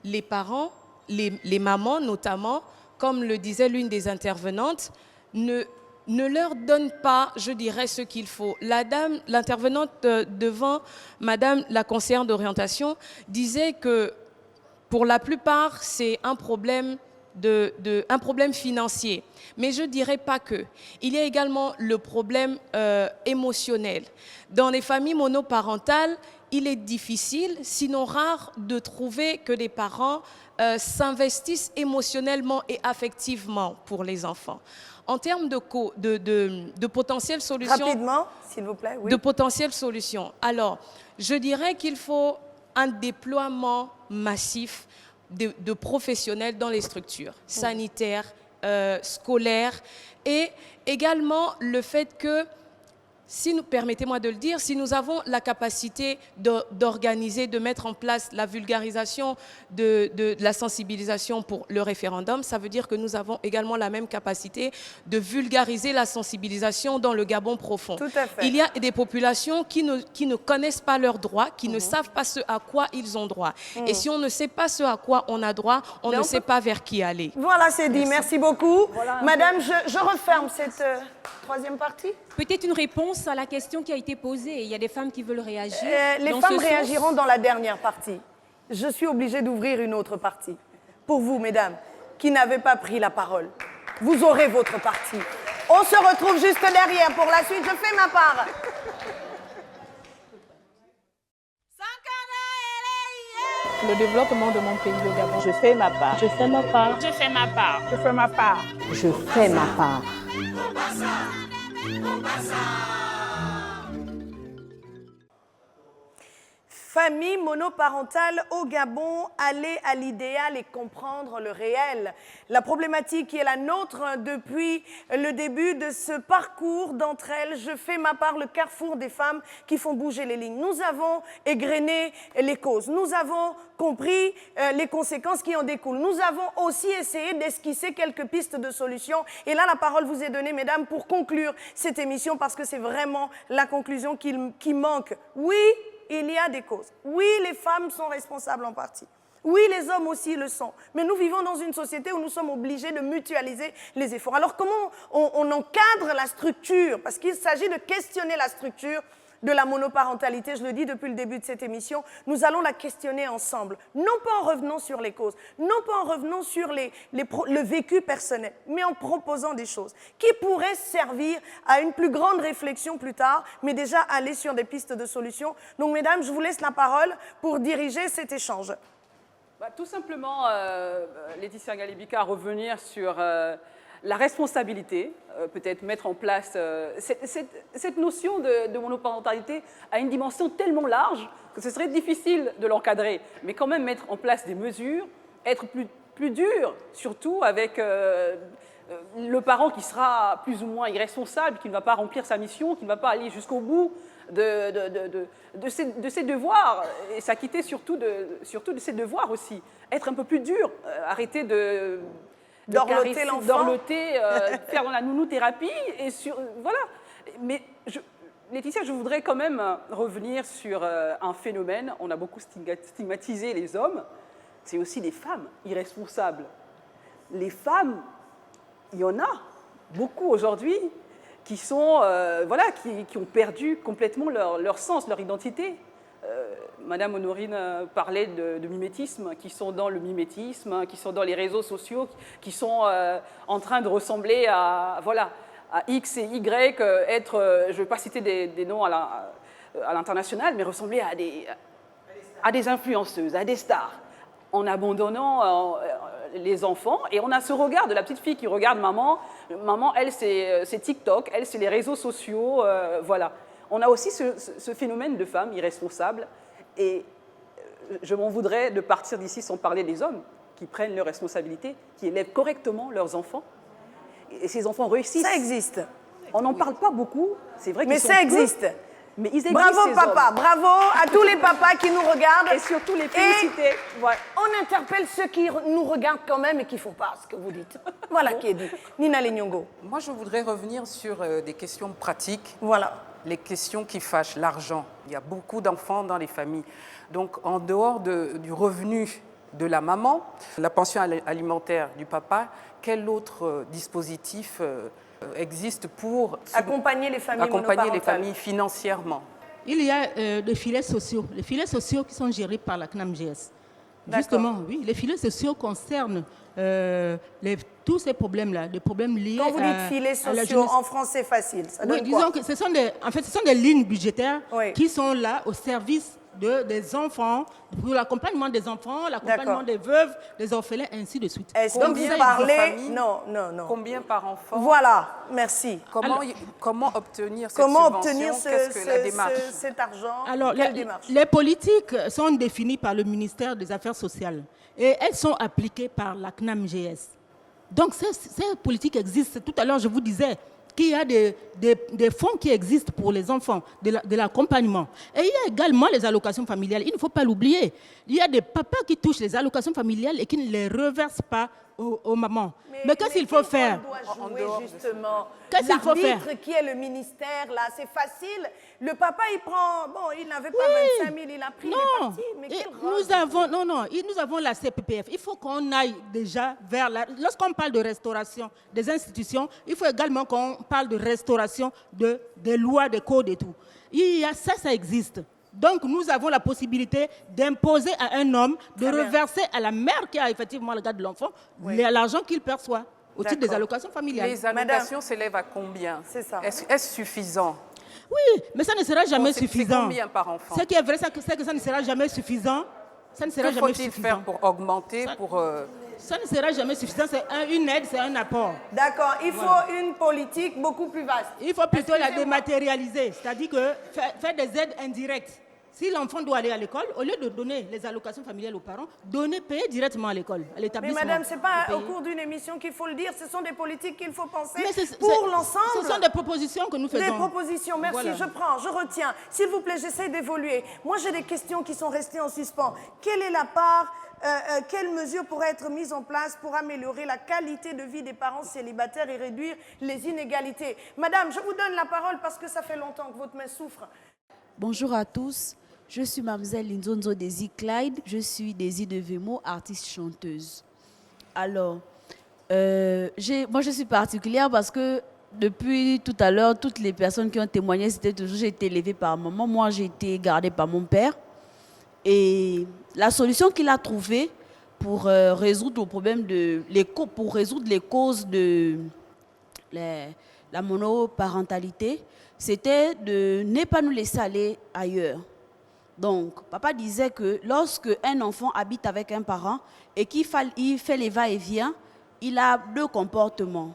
les parents, les mamans notamment, comme le disait l'une des intervenantes, ne leur donne pas, je dirais, ce qu'il faut. L'intervenante devant Madame la conseillère d'orientation disait que pour la plupart, c'est un problème un problème financier. Mais je ne dirais pas que. Il y a également le problème émotionnel. Dans les familles monoparentales, il est difficile, sinon rare, de trouver que les parents s'investissent émotionnellement et affectivement pour les enfants. En termes de potentielles solutions... Rapidement, s'il vous plaît. Oui. De potentielles solutions. Alors, je dirais qu'il faut un déploiement massif de professionnels dans les structures sanitaires, scolaires, et également le fait que, permettez-moi de le dire, si nous avons la capacité d'organiser, de mettre en place la vulgarisation de la sensibilisation pour le référendum, ça veut dire que nous avons également la même capacité de vulgariser la sensibilisation dans le Gabon profond. Tout à fait. Il y a des populations qui ne connaissent pas leurs droits, qui ne savent pas ce à quoi ils ont droit. Et si on ne sait pas ce à quoi on a droit, on ne sait pas vers qui aller. Voilà, c'est dit. Merci beaucoup. Voilà Madame, je referme cette troisième partie. Peut-être une réponse à la question qui a été posée. Il y a des femmes qui veulent réagir. Les femmes réagiront dans la dernière partie. Je suis obligée d'ouvrir une autre partie. Pour vous, mesdames, qui n'avez pas pris la parole, vous aurez votre partie. On se retrouve juste derrière. Pour la suite, je fais ma part. Le développement de mon pays, le Gabon. Je fais ma part. Je fais ma part. Je fais ma part. Je fais ma part. Je fais ma part. Famille monoparentale au Gabon, aller à l'idéal et comprendre le réel. La problématique qui est la nôtre depuis le début de ce parcours d'entre elles, je fais ma part, le carrefour des femmes qui font bouger les lignes. Nous avons égrené les causes, nous avons compris les conséquences qui en découlent. Nous avons aussi essayé d'esquisser quelques pistes de solutions. Et là, la parole vous est donnée, mesdames, pour conclure cette émission, parce que c'est vraiment la conclusion qui manque. Oui, il y a des causes. Oui, les femmes sont responsables en partie. Oui, les hommes aussi le sont. Mais nous vivons dans une société où nous sommes obligés de mutualiser les efforts. Alors comment on encadre la structure? Parce qu'il s'agit de questionner la structure de la monoparentalité, je le dis depuis le début de cette émission, nous allons la questionner ensemble. Non pas en revenant sur les causes, non pas en revenant sur le vécu personnel, mais en proposant des choses qui pourraient servir à une plus grande réflexion plus tard, mais déjà aller sur des pistes de solutions. Donc, mesdames, je vous laisse la parole pour diriger cet échange. Tout simplement, Laetitia Ngalibika, revenir sur la responsabilité, peut-être mettre en place cette notion de monoparentalité a une dimension tellement large que ce serait difficile de l'encadrer, mais quand même mettre en place des mesures, être plus dur, surtout avec le parent qui sera plus ou moins irresponsable, qui ne va pas remplir sa mission, qui ne va pas aller jusqu'au bout de ses devoirs et s'acquitter surtout de ses devoirs aussi. Être un peu plus dur, arrêter d'orloter l'enfant, faire dans la nounou-thérapie et voilà. Mais Laetitia, je voudrais quand même revenir sur un phénomène. On a beaucoup stigmatisé les hommes. C'est aussi les femmes irresponsables. Les femmes, il y en a beaucoup aujourd'hui qui sont qui ont perdu complètement leur sens, leur identité. Madame Honorine parlait de mimétisme, qui sont dans le mimétisme, qui sont dans les réseaux sociaux, qui sont en train de ressembler à X et Y, je ne vais pas citer des noms à l'international, mais ressembler à des influenceuses, à des stars, en abandonnant les enfants. Et on a ce regard de la petite fille qui regarde maman. Maman, elle, c'est TikTok, elle, c'est les réseaux sociaux, voilà. On a aussi ce phénomène de femmes irresponsables et je m'en voudrais de partir d'ici sans parler des hommes qui prennent leurs responsabilités, qui élèvent correctement leurs enfants et ces enfants réussissent. Ça existe. On n'en parle pas beaucoup, c'est vrai qu'ils sont mais ça existe. Peu, mais ils existent. Bravo papa, bravo à tous les papas qui nous regardent. Et surtout les féliciter. Ouais. On interpelle ceux qui nous regardent quand même et qui ne font pas ce que vous dites. Voilà qui est dit. Nina Lenyongo. Moi, je voudrais revenir sur des questions pratiques. Voilà. Les questions qui fâchent, l'argent. Il y a beaucoup d'enfants dans les familles. Donc, en dehors du revenu de la maman, la pension alimentaire du papa. Quel autre dispositif existe pour accompagner les familles familles financièrement? Il y a des filets sociaux. Les filets sociaux qui sont gérés par la CNAMGS. Justement, oui, les filets sociaux concernent tous ces problèmes-là, des problèmes liés à... Quand vous dites filets sociaux, en français facile, ça donne disons quoi? que ce sont des lignes budgétaires qui sont là au service des enfants, pour l'accompagnement des enfants, l'accompagnement des veuves, des orphelins, ainsi de suite. Est-ce que vous parlez... Non. Combien par enfant? Voilà, merci. Comment obtenir cette subvention? Qu'est-ce que la démarche? Cet argent? Alors, quelle démarche? les politiques sont définies par le ministère des Affaires sociales et elles sont appliquées par la CNAMGS. Donc, ces politiques existent. Tout à l'heure, je vous disais qu'il y a des fonds qui existent pour les enfants, de l'accompagnement. Et il y a également les allocations familiales. Il ne faut pas l'oublier. Il y a des papas qui touchent les allocations familiales et qui ne les reversent pas aux mamans. Mais qu'est-ce qu'il faut faire? Qu'est-ce qu'il faut faire? L'arbitre qui est le ministère, là, c'est facile. Le papa, il prend... Bon, il n'avait pas 25 000, il a pris, il est parti. Mais nous avons la CPPF. Il faut qu'on aille déjà vers la... Lorsqu'on parle de restauration des institutions, il faut également qu'on parle de restauration des lois, des codes et tout. Ça existe. Donc, nous avons la possibilité d'imposer à un homme de reverser à la mère qui a effectivement le garde de l'enfant l'argent qu'il perçoit au titre des allocations familiales. Les allocations s'élèvent à combien? C'est ça. Est-ce suffisant? Oui, mais ça ne sera jamais suffisant. C'est combien par enfant? Ce qui est vrai, c'est que ça ne sera jamais suffisant. Ça ne sera jamais suffisant. Que faut-il faire pour augmenter, Ça ne sera jamais suffisant. C'est une aide, c'est un apport. D'accord. Il faut une politique beaucoup plus vaste. Il faut plutôt la dématérialiser. C'est-à-dire que faire des aides indirectes. Si l'enfant doit aller à l'école, au lieu de donner les allocations familiales aux parents, payer directement à l'école, à l'établissement. Mais madame, ce n'est pas au cours d'une émission qu'il faut le dire, ce sont des politiques qu'il faut penser pour l'ensemble. Ce sont des propositions que nous faisons. Des propositions, merci, voilà. Je retiens. S'il vous plaît, j'essaie d'évoluer. Moi, j'ai des questions qui sont restées en suspens. Quelle est la part, quelles mesures pourraient être mises en place pour améliorer la qualité de vie des parents célibataires et réduire les inégalités? Madame, je vous donne la parole parce que ça fait longtemps que votre main souffre. Bonjour à tous. Je suis Mademoiselle Linzonzo Daisy Clyde, je suis Daisy de Vemo, artiste chanteuse. Alors, moi je suis particulière parce que depuis tout à l'heure, toutes les personnes qui ont témoigné, c'était toujours j'ai été élevée par maman, moi j'ai été gardée par mon père. Et la solution qu'il a trouvée pour résoudre le problème pour résoudre les causes de la monoparentalité, c'était de ne pas nous laisser aller ailleurs. Donc, papa disait que lorsque un enfant habite avec un parent et qu'il fait les va-et-vient, il a deux comportements.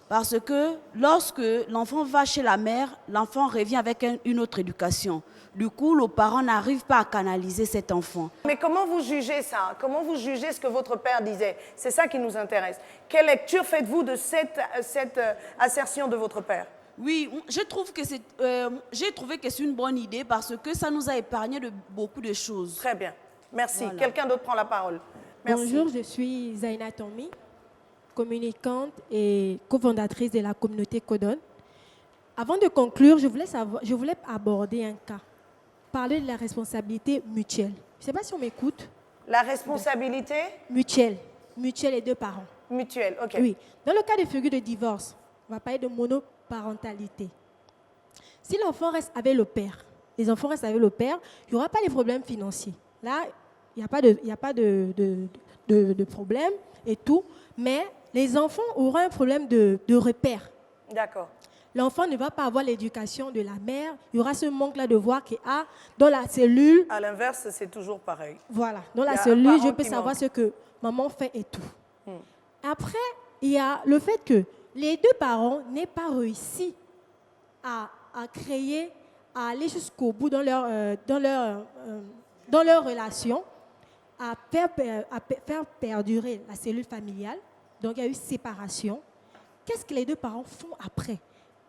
Parce que lorsque l'enfant va chez la mère, l'enfant revient avec une autre éducation. Du coup, le parent n'arrive pas à canaliser cet enfant. Mais comment vous jugez ça? Comment vous jugez ce que votre père disait? C'est ça qui nous intéresse. Quelle lecture faites-vous de cette assertion de votre père? Oui, j'ai trouvé que c'est une bonne idée parce que ça nous a épargné de beaucoup de choses. Très bien. Merci. Voilà. Quelqu'un d'autre prend la parole. Merci. Bonjour, je suis Zaina Tomi, communicante et cofondatrice de la communauté Codon. Avant de conclure, je voulais aborder un cas. Parler de la responsabilité mutuelle. Je ne sais pas si on m'écoute. La responsabilité mutuelle. Mutuelle et deux parents. Mutuelle, ok. Oui. Dans le cas de figure de divorce, on va parler de monoparentalité. Si l'enfant reste avec le père, les enfants restent avec le père, il n'y aura pas de problèmes financiers. Là, il n'y a pas de problème et tout, mais les enfants auront un problème de repère. D'accord. L'enfant ne va pas avoir l'éducation de la mère. Il y aura ce manque-là de voir que dans la cellule... À l'inverse, c'est toujours pareil. Voilà. Dans la cellule, je peux savoir ce que maman fait et tout. Après, il y a le fait que les deux parents n'aient pas réussi à créer, à aller jusqu'au bout dans leur relation, à faire perdurer la cellule familiale. Donc, il y a eu séparation. Qu'est-ce que les deux parents font après?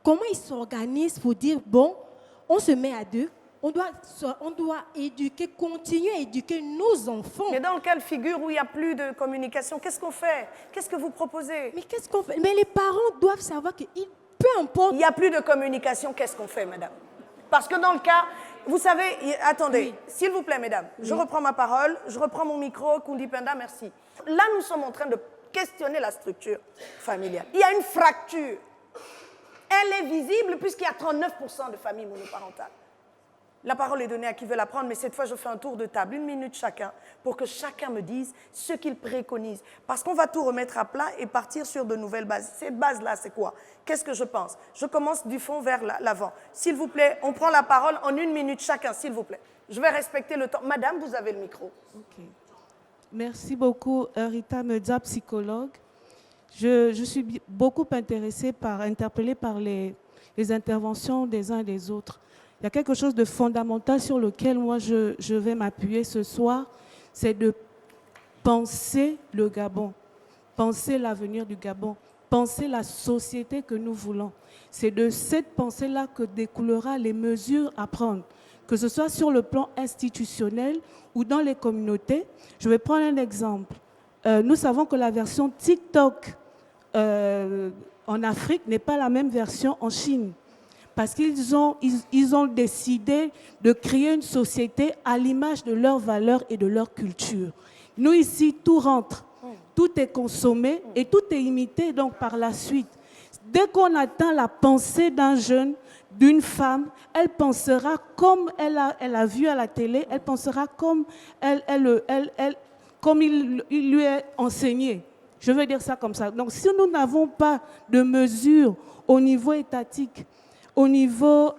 Comment ils s'organisent pour dire, bon, on se met à deux, on doit éduquer, continuer à éduquer nos enfants. Mais dans le cas de figure où il n'y a plus de communication, qu'est-ce qu'on fait? Qu'est-ce que vous proposez? Mais qu'est-ce qu'on fait? Mais les parents doivent savoir que peu importe... Il n'y a plus de communication, qu'est-ce qu'on fait, madame? Parce que dans le cas, vous savez, attendez, s'il vous plaît, mesdames, je reprends ma parole, je reprends mon micro, Kundi Penda, merci. Là, nous sommes en train de questionner la structure familiale. Il y a une fracture. Elle est visible puisqu'il y a 39% de familles monoparentales. La parole est donnée à qui veut la prendre, mais cette fois, je fais un tour de table, 1 minute chacun, pour que chacun me dise ce qu'il préconise. Parce qu'on va tout remettre à plat et partir sur de nouvelles bases. Cette base-là, c'est quoi? Qu'est-ce que je pense? Je commence du fond vers l'avant. S'il vous plaît, on prend la parole en 1 minute chacun, s'il vous plaît. Je vais respecter le temps. Madame, vous avez le micro. Okay. Merci beaucoup, Rita Media, psychologue. Je suis beaucoup interpellée par les interventions des uns et des autres. Il y a quelque chose de fondamental sur lequel moi je vais m'appuyer ce soir, c'est de penser le Gabon, penser l'avenir du Gabon, penser la société que nous voulons. C'est de cette pensée-là que découlera les mesures à prendre, que ce soit sur le plan institutionnel ou dans les communautés. Je vais prendre un exemple. Nous savons que la version TikTok en Afrique n'est pas la même version en Chine. Parce qu'ils ont décidé de créer une société à l'image de leurs valeurs et de leur culture. Nous, ici, tout rentre, tout est consommé et tout est imité donc par la suite. Dès qu'on atteint la pensée d'un jeune, d'une femme, elle pensera comme elle a vu à la télé, elle pensera comme, comme il lui est enseigné. Je veux dire ça comme ça. Donc, si nous n'avons pas de mesures au niveau étatique, au niveau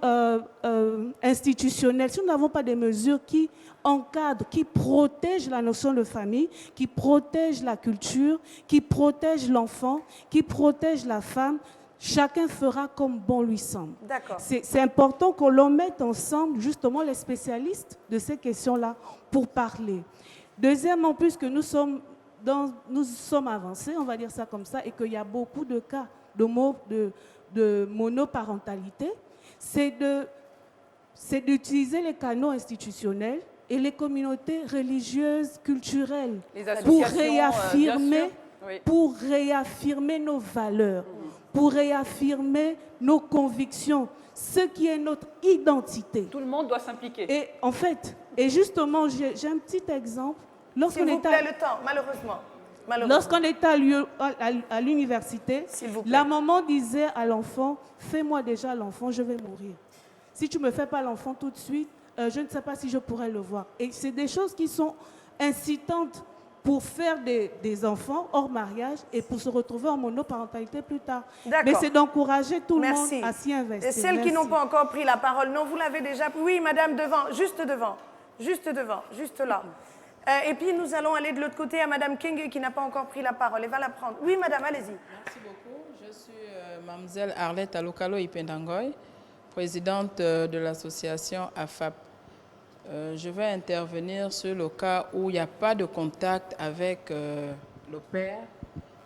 institutionnel, si nous n'avons pas des mesures qui encadrent, qui protègent la notion de famille, qui protègent la culture, qui protègent l'enfant, qui protègent la femme, chacun fera comme bon lui semble. D'accord. C'est important que l'on mette ensemble justement les spécialistes de ces questions-là pour parler. Deuxièmement, puisque nous sommes avancés, on va dire ça comme ça, et qu'il y a beaucoup de cas de monoparentalité, c'est d'utiliser les canaux institutionnels et les communautés religieuses, culturelles, pour réaffirmer nos valeurs, pour réaffirmer nos convictions, ce qui est notre identité. Tout le monde doit s'impliquer. Et en fait, et justement, j'ai un petit exemple. S'il vous plaît, le temps, malheureusement. Lorsqu'on était à l'université, la maman disait à l'enfant, fais-moi déjà l'enfant, je vais mourir. Si tu ne me fais pas l'enfant tout de suite, je ne sais pas si je pourrai le voir. Et c'est des choses qui sont incitantes pour faire des enfants hors mariage et pour se retrouver en monoparentalité plus tard. Mais c'est d'encourager tout le monde à s'y investir. Et celles qui n'ont pas encore pris la parole, non, vous l'avez déjà pris. Oui, madame, devant, juste là. Et puis nous allons aller de l'autre côté à madame Kenge qui n'a pas encore pris la parole. Elle va la prendre. Oui, madame, allez-y. Merci beaucoup. Je suis mademoiselle Arlette Alokalo Ipendangoy, présidente de l'association AFAP. Je vais intervenir sur le cas où il n'y a pas de contact avec le père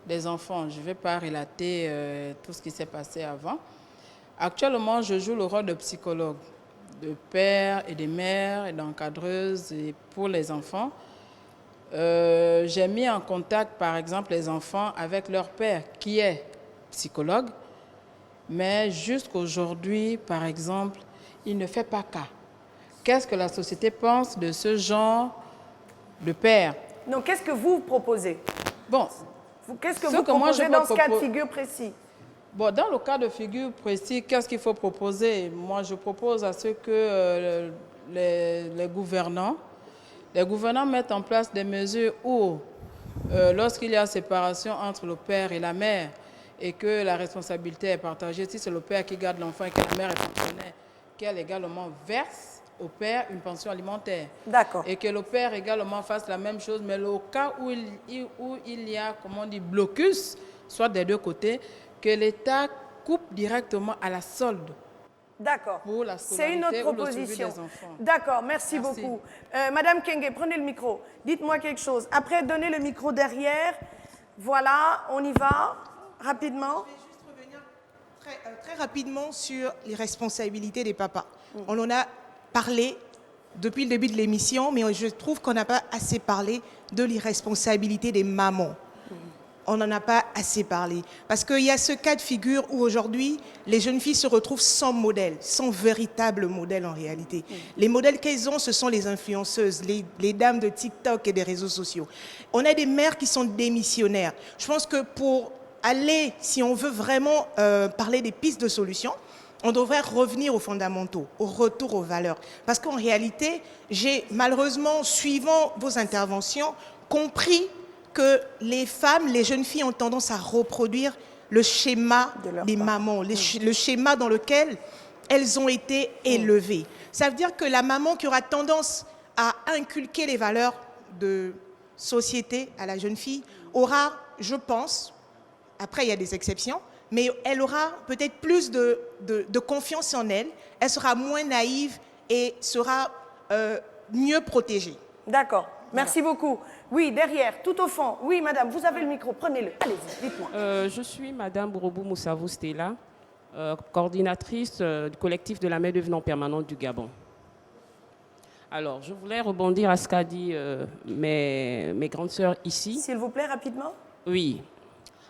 des enfants. Je ne vais pas relater tout ce qui s'est passé avant. Actuellement, je joue le rôle de psychologue, de père et de mère et d'encadreuse pour les enfants. J'ai mis en contact, par exemple, les enfants avec leur père qui est psychologue, mais jusqu'aujourd'hui, par exemple, il ne fait pas cas. Qu'est-ce que la société pense de ce genre de père? Donc, qu'est-ce que vous proposez? Bon, qu'est-ce que vous proposez dans ce cas de figure précis? Bon, dans le cas de figure précis, qu'est-ce qu'il faut proposer? Moi, je propose à ce que les gouvernants mettent en place des mesures où, lorsqu'il y a séparation entre le père et la mère, et que la responsabilité est partagée, si c'est le père qui garde l'enfant et que la mère est fonctionnaire, qu'elle également verse au père une pension alimentaire. D'accord. Et que le père également fasse la même chose, mais au cas où il y a, comment on dit, blocus, soit des deux côtés, que l'État coupe directement à la solde. D'accord. C'est une autre proposition. D'accord, merci beaucoup. Madame Kenge, prenez le micro. Dites-moi quelque chose. Après, donnez le micro derrière. Voilà, on y va. Rapidement. Je vais juste revenir très rapidement sur les responsabilités des papas. On en a parlé depuis le début de l'émission, mais je trouve qu'on n'a pas assez parlé de l'irresponsabilité des mamans. on n'en a pas assez parlé. Parce qu'il y a ce cas de figure où aujourd'hui, les jeunes filles se retrouvent sans modèle, sans véritable modèle en réalité. Les modèles qu'elles ont, ce sont les influenceuses, les dames de TikTok et des réseaux sociaux. On a des mères qui sont démissionnaires. Je pense que pour aller, si on veut vraiment parler des pistes de solutions, on devrait revenir aux fondamentaux, au retour aux valeurs. Parce qu'en réalité, j'ai malheureusement, suivant vos interventions, compris que les femmes, les jeunes filles ont tendance à reproduire le schéma des mamans, le schéma dans lequel elles ont été élevées. Ça veut dire que la maman qui aura tendance à inculquer les valeurs de société à la jeune fille aura, je pense, après il y a des exceptions, mais elle aura peut-être plus de confiance en elle, elle sera moins naïve et sera mieux protégée. D'accord, merci beaucoup. Oui, derrière, tout au fond. Oui, madame, vous avez le micro, prenez-le. Allez-y, dites-moi. Je suis madame Bourobou Moussavou Stella, coordinatrice du collectif de la main-d'œuvre non permanente du Gabon. Alors, je voulais rebondir à ce qu'a dit mes grandes sœurs ici. S'il vous plaît, rapidement. Oui.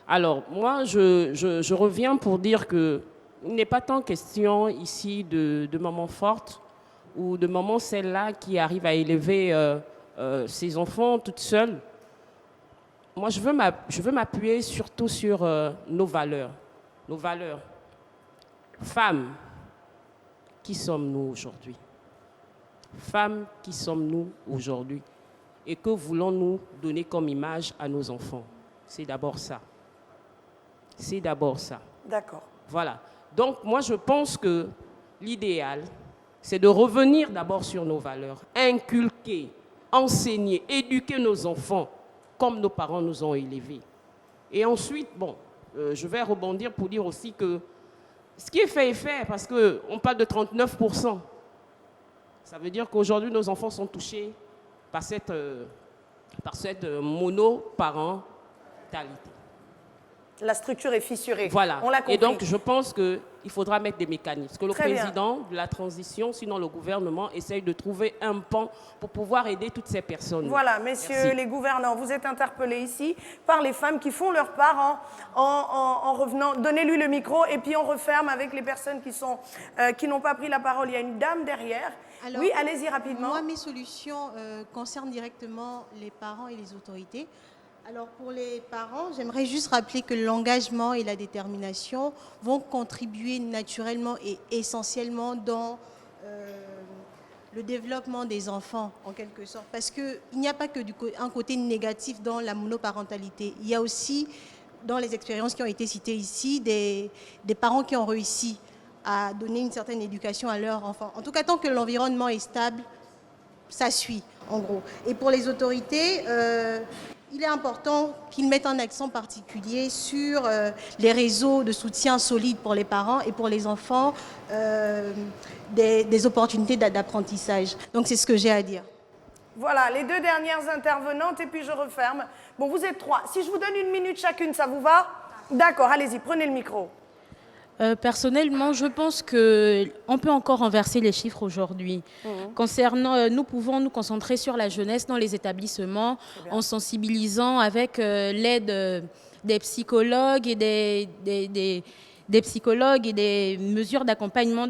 Alors, moi, je reviens pour dire qu'il n'est pas tant question ici de maman forte ou de maman celle-là qui arrive à élever ses enfants toute seule. Moi, je veux m'appuyer surtout sur nos valeurs. Nos valeurs. Femmes, qui sommes-nous aujourd'hui? Femmes, qui sommes-nous aujourd'hui? Et que voulons-nous donner comme image à nos enfants? C'est d'abord ça. C'est d'abord ça. D'accord. Voilà. Donc, moi, je pense que l'idéal, c'est de revenir d'abord sur nos valeurs, inculquer, enseigner, éduquer nos enfants comme nos parents nous ont élevés. Et ensuite, bon, je vais rebondir pour dire aussi que ce qui est fait, parce qu'on parle de 39%. Ça veut dire qu'aujourd'hui, nos enfants sont touchés par cette monoparentalité. La structure est fissurée. Voilà. On l'a compris. Et donc, je pense qu'il faudra mettre des mécanismes. Que le Très bien. président de la transition, sinon le gouvernement, essaye de trouver un pan pour pouvoir aider toutes ces personnes. Voilà, messieurs Merci. les gouvernants, vous êtes interpellés ici par les femmes qui font leur part en revenant. Donnez-lui le micro et puis on referme avec les personnes qui n'ont pas pris la parole. Il y a une dame derrière. Alors, oui, allez-y rapidement. Moi, mes solutions concernent directement les parents et les autorités. Alors, pour les parents, j'aimerais juste rappeler que l'engagement et la détermination vont contribuer naturellement et essentiellement dans le développement des enfants, en quelque sorte. Parce qu'il n'y a pas que un côté négatif dans la monoparentalité. Il y a aussi, dans les expériences qui ont été citées ici, des parents qui ont réussi à donner une certaine éducation à leurs enfants. En tout cas, tant que l'environnement est stable, ça suit, en gros. Et pour les autorités, il est important qu'ils mettent un accent particulier sur les réseaux de soutien solides pour les parents et pour les enfants, des opportunités d'apprentissage. Donc, c'est ce que j'ai à dire. Voilà, les deux dernières intervenantes et puis je referme. Bon, vous êtes trois. Si je vous donne 1 minute chacune, ça vous va? D'accord, allez-y, prenez le micro. Personnellement, je pense qu'on peut encore renverser les chiffres aujourd'hui. Concernant, nous pouvons nous concentrer sur la jeunesse dans les établissements en sensibilisant avec l'aide des psychologues et des psychologues et des mesures d'accompagnement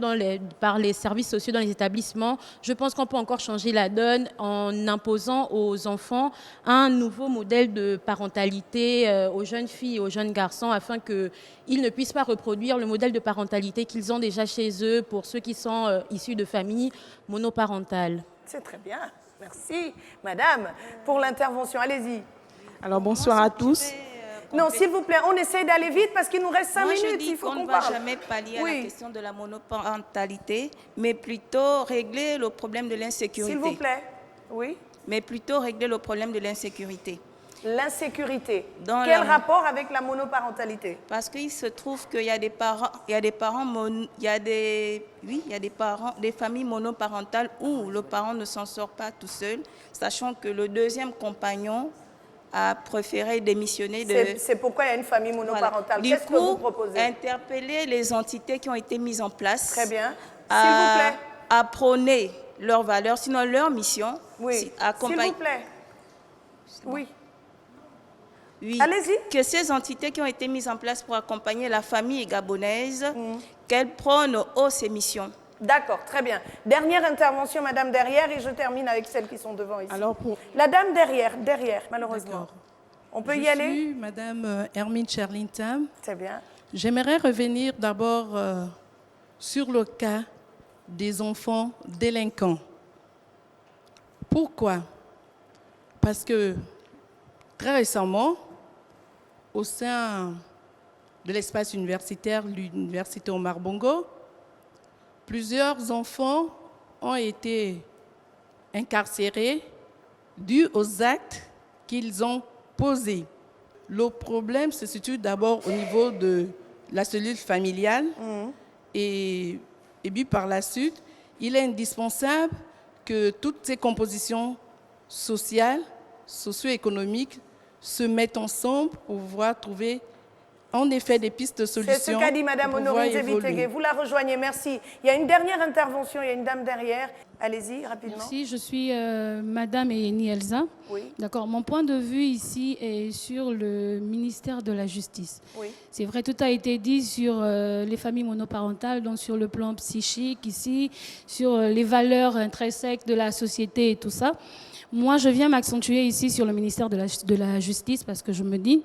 par les services sociaux dans les établissements. Je pense qu'on peut encore changer la donne en imposant aux enfants un nouveau modèle de parentalité aux jeunes filles et aux jeunes garçons afin qu'ils ne puissent pas reproduire le modèle de parentalité qu'ils ont déjà chez eux pour ceux qui sont issus de familles monoparentales. C'est très bien. Merci, madame, pour l'intervention. Allez-y. Alors, bonsoir à tous. Non, s'il vous plaît, on essaie d'aller vite parce qu'il nous reste 5 minutes. Je dis il faut qu'on qu'on ne va parle. jamais pallier à la question de la monoparentalité, mais plutôt régler le problème de l'insécurité. S'il vous plaît, oui. Mais plutôt régler le problème de l'insécurité. L'insécurité. Quel rapport avec la monoparentalité? Parce qu'il se trouve qu'il y a des parents, des familles monoparentales où le parent ne s'en sort pas tout seul, sachant que le deuxième compagnon a préféré démissionner de... C'est pourquoi il y a une famille monoparentale. Voilà. Qu'est-ce que vous proposez? Interpeller les entités qui ont été mises en place. Très bien. S'il vous plaît. À prôner leurs valeurs, sinon leur mission. Oui. S'il vous plaît. Oui. Oui. Allez-y. Que ces entités qui ont été mises en place pour accompagner la famille gabonaise, qu'elles prônent haut ces missions. D'accord, très bien. Dernière intervention, Madame derrière, et je termine avec celles qui sont devant ici. Alors La dame derrière, malheureusement. On peut y aller? Je suis Madame Hermine Cherlintam. C'est bien. J'aimerais revenir d'abord sur le cas des enfants délinquants. Pourquoi? Parce que très récemment, au sein de l'espace universitaire, l'université Omar Bongo, plusieurs enfants ont été incarcérés dû aux actes qu'ils ont posés. Le problème se situe d'abord au niveau de la cellule familiale et puis par la suite, il est indispensable que toutes ces compositions sociales, socio-économiques se mettent ensemble pour pouvoir trouver en effet des pistes de solutions. C'est ce qu'a dit Mme Honorine Zebitege. Vous la rejoignez, merci. Il y a une dernière intervention, il y a une dame derrière. Allez-y, rapidement. Merci, je suis Madame Eyeni Elsa. Oui. D'accord, mon point de vue ici est sur le ministère de la Justice. Oui. C'est vrai, tout a été dit sur les familles monoparentales, donc sur le plan psychique ici, sur les valeurs intrinsèques de la société et tout ça. Moi, je viens m'accentuer ici sur le ministère de la Justice parce que je me dis,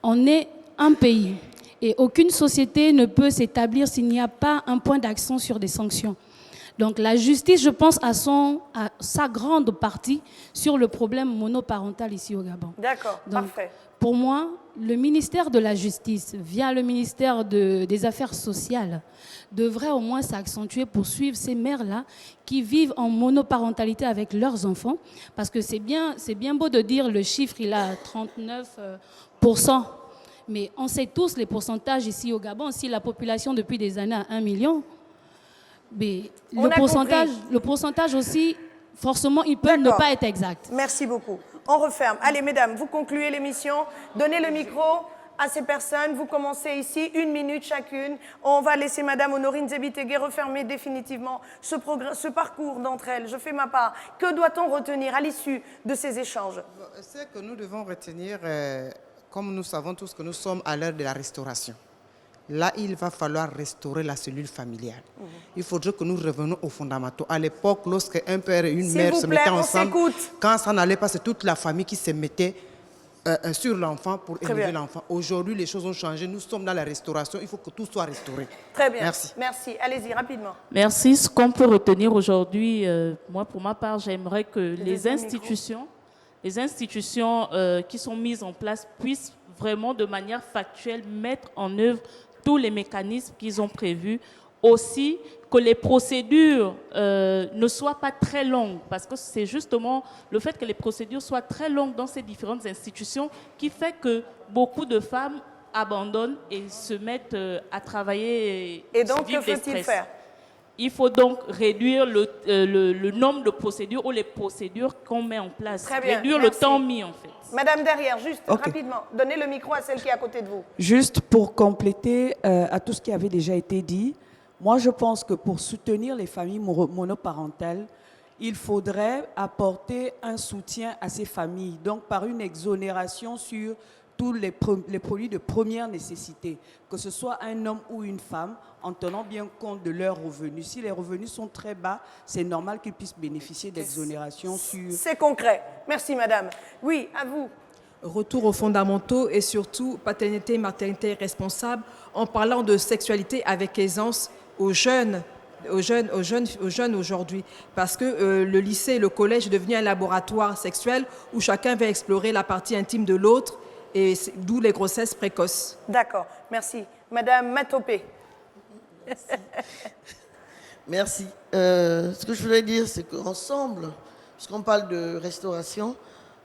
on est un pays et aucune société ne peut s'établir s'il n'y a pas un point d'accent sur des sanctions. Donc la justice, je pense, à sa grande partie sur le problème monoparental ici au Gabon. D'accord, parfait. Pour moi, le ministère de la Justice, via le ministère des Affaires sociales, devrait au moins s'accentuer pour suivre ces mères-là qui vivent en monoparentalité avec leurs enfants. Parce que c'est bien beau de dire le chiffre, il a 39%. Mais on sait tous les pourcentages ici au Gabon. Si la population depuis des années a 1 million, mais le pourcentage aussi, forcément, il peut ne pas être exact. Merci beaucoup. On referme. Allez, mesdames, vous concluez l'émission. Donnez le micro à ces personnes. Vous commencez ici, 1 minute chacune. On va laisser Madame Honorine Zebitege refermer définitivement ce parcours d'entre elles. Je fais ma part. Que doit-on retenir à l'issue de ces échanges? Ce que nous devons retenir, comme nous savons tous que nous sommes à l'heure de la restauration. Là, il va falloir restaurer la cellule familiale. Il faudrait que nous revenions aux fondamentaux. À l'époque, lorsque un père et une mère se mettaient ensemble, quand ça n'allait pas, c'est toute la famille qui se mettait sur l'enfant pour élever l'enfant. Aujourd'hui, les choses ont changé. Nous sommes dans la restauration. Il faut que tout soit restauré. Très bien. Merci. Merci. Allez-y, rapidement. Merci. Ce qu'on peut retenir aujourd'hui, moi, pour ma part, j'aimerais que les institutions qui sont mises en place puissent vraiment, de manière factuelle, mettre en œuvre tous les mécanismes qu'ils ont prévus. Aussi, que les procédures ne soient pas très longues, parce que c'est justement le fait que les procédures soient très longues dans ces différentes institutions qui fait que beaucoup de femmes abandonnent et se mettent à travailler et donc, que faut-il faire? Il faut donc réduire le nombre de procédures ou les procédures qu'on met en place. Très bien, réduire merci. le temps mis, en fait. Madame derrière, juste rapidement, donnez le micro à celle qui est à côté de vous. Juste pour compléter à tout ce qui avait déjà été dit, moi je pense que pour soutenir les familles monoparentales, il faudrait apporter un soutien à ces familles, donc par une exonération sur tous les produits de première nécessité, que ce soit un homme ou une femme, en tenant bien compte de leurs revenus. Si les revenus sont très bas, c'est normal qu'ils puissent bénéficier d'exonération sur... C'est concret. Merci, madame. Oui, à vous. Retour aux fondamentaux et surtout paternité et maternité responsable en parlant de sexualité avec aisance aux jeunes aujourd'hui. Parce que le lycée et le collège est devenu un laboratoire sexuel où chacun va explorer la partie intime de l'autre et d'où les grossesses précoces. D'accord, merci. Madame Matopé. Merci. Ce que je voulais dire, c'est qu'ensemble, puisqu'on parle de restauration,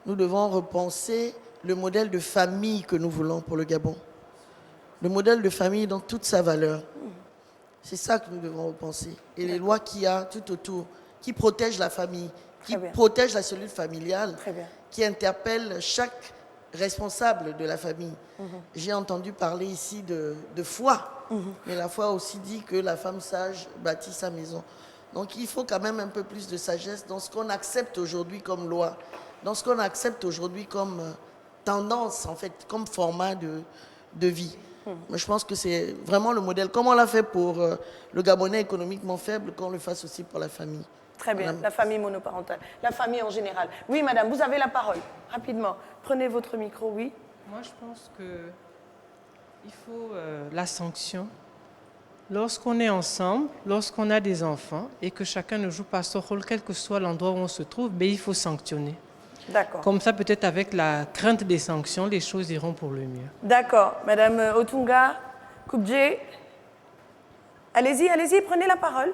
nous devons repenser le modèle de famille que nous voulons pour le Gabon. Le modèle de famille dans toute sa valeur. C'est ça que nous devons repenser. Et les lois qu'il y a tout autour, qui protègent la famille, qui protègent la cellule familiale, qui interpellent chaque responsable de la famille. J'ai entendu parler ici de foi, mais la foi aussi dit que la femme sage bâtit sa maison. Donc il faut quand même un peu plus de sagesse dans ce qu'on accepte aujourd'hui comme loi, dans ce qu'on accepte aujourd'hui comme tendance, en fait, comme format de vie. Mais je pense que c'est vraiment le modèle. Comme on l'a fait pour le Gabonais économiquement faible, qu'on le fasse aussi pour la famille. Très bien, Madame. la famille monoparentale, la famille en général. Oui, madame, vous avez la parole, rapidement. Prenez votre micro, oui. Moi, je pense qu'il faut la sanction. Lorsqu'on est ensemble, lorsqu'on a des enfants et que chacun ne joue pas son rôle, quel que soit l'endroit où on se trouve, mais il faut sanctionner. D'accord. Comme ça, peut-être avec la crainte des sanctions, les choses iront pour le mieux. D'accord. Madame Otunga, Koubdje, allez-y, prenez la parole.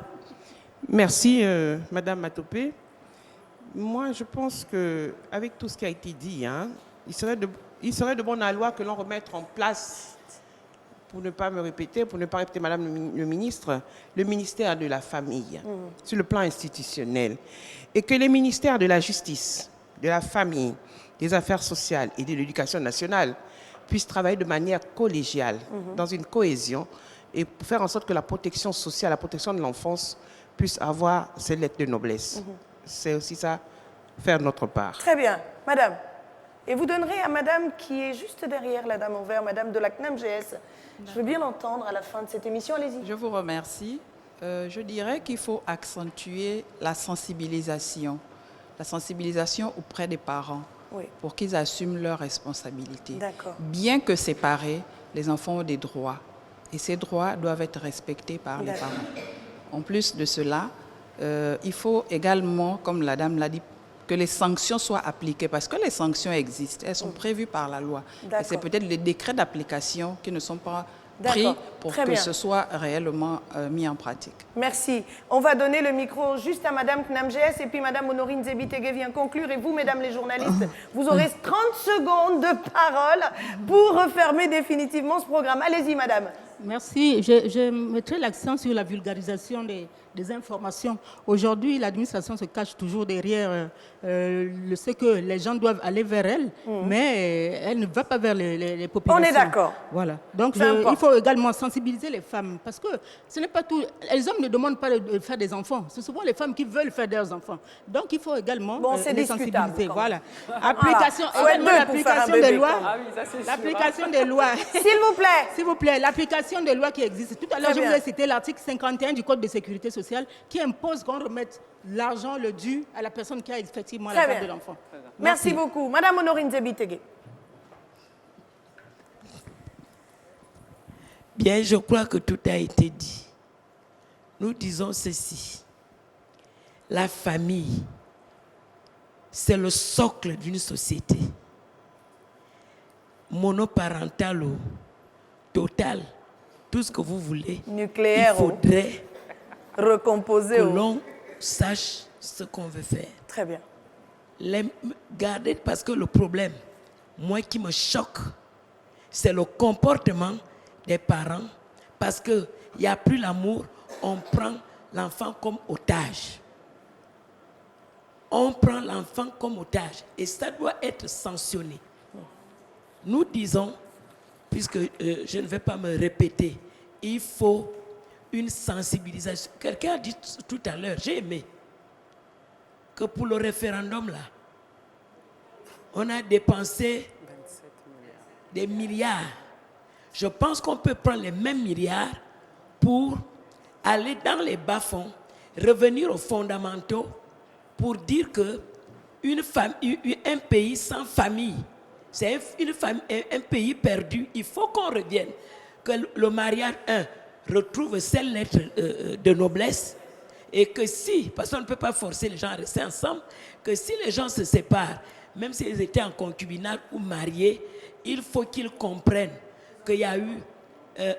Merci, Madame Matopé. Moi, je pense qu'avec tout ce qui a été dit, il serait de bonne loi que l'on remette en place, pour ne pas me répéter, pour ne pas répéter Madame le ministre, le ministère de la Famille, sur le plan institutionnel. Et que les ministères de la Justice, de la Famille, des Affaires sociales et de l'Éducation nationale puissent travailler de manière collégiale, dans une cohésion, et pour faire en sorte que la protection sociale, la protection de l'enfance puisse avoir ses lettres de noblesse. C'est aussi ça, faire notre part. Très bien. Madame, et vous donnerez à madame qui est juste derrière la dame en vert, madame de la CNAMGS. Je veux bien l'entendre à la fin de cette émission. Allez-y. Je vous remercie. Je dirais qu'il faut accentuer la sensibilisation auprès des parents pour qu'ils assument leurs responsabilités. D'accord. Bien que séparés, les enfants ont des droits et ces droits doivent être respectés par les parents. En plus de cela, il faut également, comme la dame l'a dit, que les sanctions soient appliquées, parce que les sanctions existent, elles sont prévues par la loi. Et c'est peut-être les décrets d'application qui ne sont pas pris pour que ce soit réellement mis en pratique. Merci. On va donner le micro juste à madame CNAMGS et puis madame Honorine Zebitege vient conclure. Et vous, mesdames les journalistes, vous aurez 30 secondes de parole pour refermer définitivement ce programme. Allez-y, madame. Merci. Je mettrai l'accent sur la vulgarisation des informations. Aujourd'hui, l'administration se cache toujours derrière ce que les gens doivent aller vers elle, mais elle ne va pas vers les populations. On est d'accord. Voilà. Donc, il faut également sensibiliser les femmes, parce que ce n'est pas tout. Les hommes ne demandent pas de faire des enfants. C'est souvent les femmes qui veulent faire des enfants. Donc, il faut également les sensibiliser. Voilà. Application, également l'application des lois. L'application des lois. S'il vous plaît. S'il vous plaît, l'application des lois qui existent. Tout à l'heure, je vous ai cité l'article 51 du Code de sécurité sociale qui impose qu'on remette l'argent, le dû, à la personne qui a effectivement la garde de l'enfant. Merci beaucoup. Madame Honorine Zebitege. Bien, je crois que tout a été dit. Nous disons ceci. La famille, c'est le socle d'une société. Monoparentale ou totale, tout ce que vous voulez. Nucléaire. Il faudrait recomposer. Que l'on sache ce qu'on veut faire. Très bien. Gardez, parce que le problème, moi qui me choque, c'est le comportement des parents. Parce qu'il n'y a plus l'amour, on prend l'enfant comme otage. On prend l'enfant comme otage. Et ça doit être sanctionné. Nous disons, puisque je ne vais pas me répéter, il faut une sensibilisation. Quelqu'un a dit tout à l'heure, j'ai aimé, que pour le référendum, là, on a dépensé des milliards. Je pense qu'on peut prendre les mêmes milliards pour aller dans les bas-fonds, revenir aux fondamentaux, pour dire que un pays sans famille, c'est un pays perdu. Il faut qu'on revienne, que le mariage, retrouve ces lettres de noblesse, et que si, parce qu'on ne peut pas forcer les gens à rester ensemble, que si les gens se séparent, même s'ils étaient en concubinage ou mariés, il faut qu'ils comprennent qu'il y a eu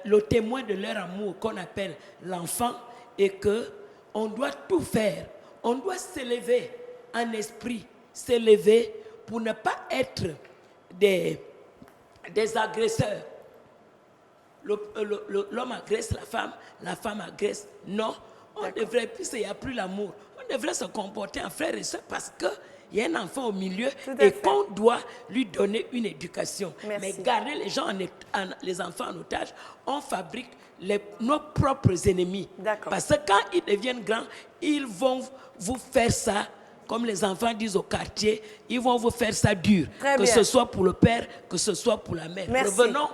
le témoin de leur amour qu'on appelle l'enfant, et qu'on doit tout faire. On doit s'élever en esprit, s'élever pour ne pas être des agresseurs. L'homme agresse la femme agresse. Non, on devrait, puisqu'il n'y a plus l'amour, on devrait se comporter en frères et sœurs, parce qu'il y a un enfant au milieu et qu'on doit lui donner une éducation. Merci. Mais garder les gens les enfants en otage, on fabrique nos propres ennemis. Parce que quand ils deviennent grands, ils vont vous faire ça comme les enfants disent au quartier, ils vont vous faire ça dur. Très que bien. ce soit pour le père, que ce soit pour la mère. Merci. Revenons.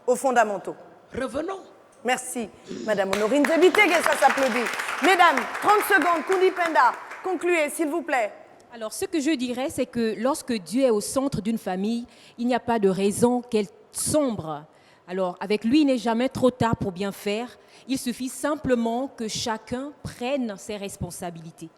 Aux fondamentaux. Revenons. Merci, Madame Honorine Zebitege, ça s'applaudit. Mesdames, 30 secondes, Kundi Penda, concluez, s'il vous plaît. Alors, ce que je dirais, c'est que lorsque Dieu est au centre d'une famille, il n'y a pas de raison qu'elle sombre. Alors, avec lui, il n'est jamais trop tard pour bien faire. Il suffit simplement que chacun prenne ses responsabilités.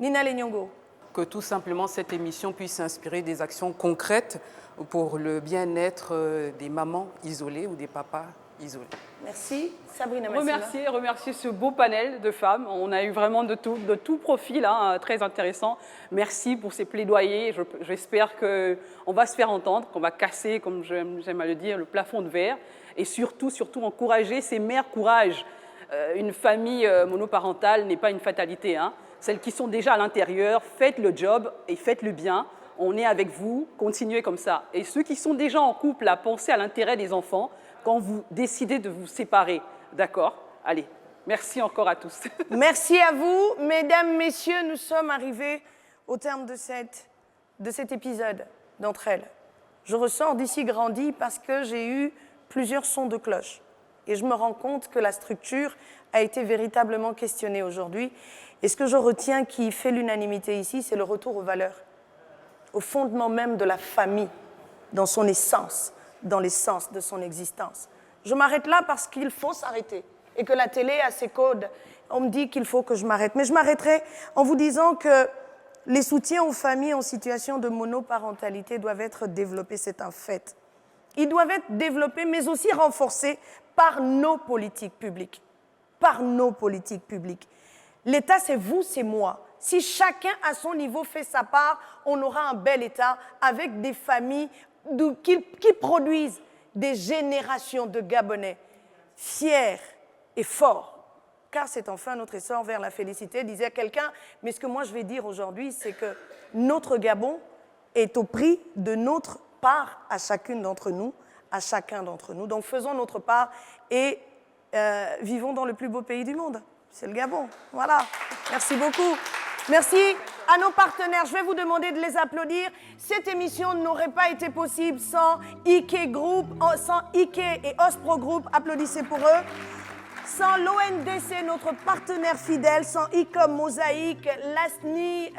Nina Lenyongo. Que tout simplement cette émission puisse inspirer des actions concrètes pour le bien-être des mamans isolées ou des papas isolés. Merci. Sabrina Massila. Remercier ce beau panel de femmes. On a eu vraiment de tout profil, hein, très intéressant. Merci pour ces plaidoyers. J'espère qu'on va se faire entendre, qu'on va casser, comme j'aime à le dire, le plafond de verre. Et surtout encourager ces mères courage. Une famille monoparentale n'est pas une fatalité. Hein. Celles qui sont déjà à l'intérieur, faites le job et faites le bien. On est avec vous, continuez comme ça. Et ceux qui sont déjà en couple, pensez à l'intérêt des enfants quand vous décidez de vous séparer. D'accord? Allez, merci encore à tous. Merci à vous. Mesdames, messieurs, nous sommes arrivés au terme de cet épisode d'Entre elles. Je ressors d'ici grandi parce que j'ai eu plusieurs sons de cloche. Et je me rends compte que la structure a été véritablement questionnée aujourd'hui. Et ce que je retiens qui fait l'unanimité ici, c'est le retour aux valeurs, au fondement même de la famille, dans son essence, dans l'essence de son existence. Je m'arrête là parce qu'il faut s'arrêter et que la télé a ses codes. On me dit qu'il faut que je m'arrête. Mais je m'arrêterai en vous disant que les soutiens aux familles en situation de monoparentalité doivent être développés, c'est un fait. Ils doivent être développés, mais aussi renforcés par nos politiques publiques. Par nos politiques publiques. L'État, c'est vous, c'est moi. Si chacun à son niveau fait sa part, on aura un bel État avec des familles qui produisent des générations de Gabonais fiers et forts. Car c'est enfin notre essor vers la félicité, disait quelqu'un. Mais ce que moi je vais dire aujourd'hui, c'est que notre Gabon est au prix de notre part à chacune d'entre nous, à chacun d'entre nous. Donc faisons notre part et vivons dans le plus beau pays du monde. C'est le Gabon. Voilà. Merci beaucoup. Merci à nos partenaires. Je vais vous demander de les applaudir. Cette émission n'aurait pas été possible sans IK Group, sans IK et Ospro Group. Applaudissez pour eux. Sans l'ONDC, notre partenaire fidèle, sans ICOM, Mosaïque, l'ASNI,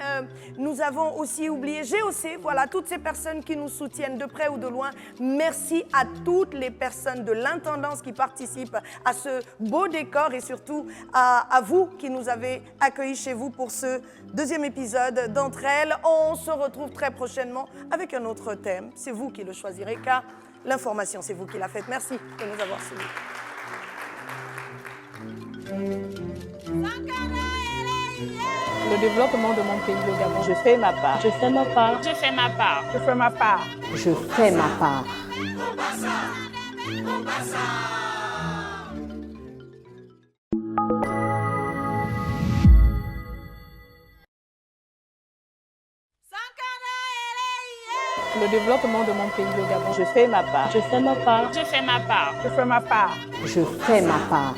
nous avons aussi oublié GOC, voilà, toutes ces personnes qui nous soutiennent de près ou de loin. Merci à toutes les personnes de l'intendance qui participent à ce beau décor et surtout à vous qui nous avez accueillis chez vous pour ce deuxième épisode d'Entre elles. On se retrouve très prochainement avec un autre thème. C'est vous qui le choisirez car l'information, c'est vous qui la faites. Merci de nous avoir suivis. Le développement de mon pays, le Gabon. Je fais ma part. Je fais ma part. Je fais ma part. Je fais ma part. Je fais ma part. Le développement de mon pays, le Gabon. Je fais ma part. Je fais ma part. Je fais ma part. Je fais ma part. Je fais ma part.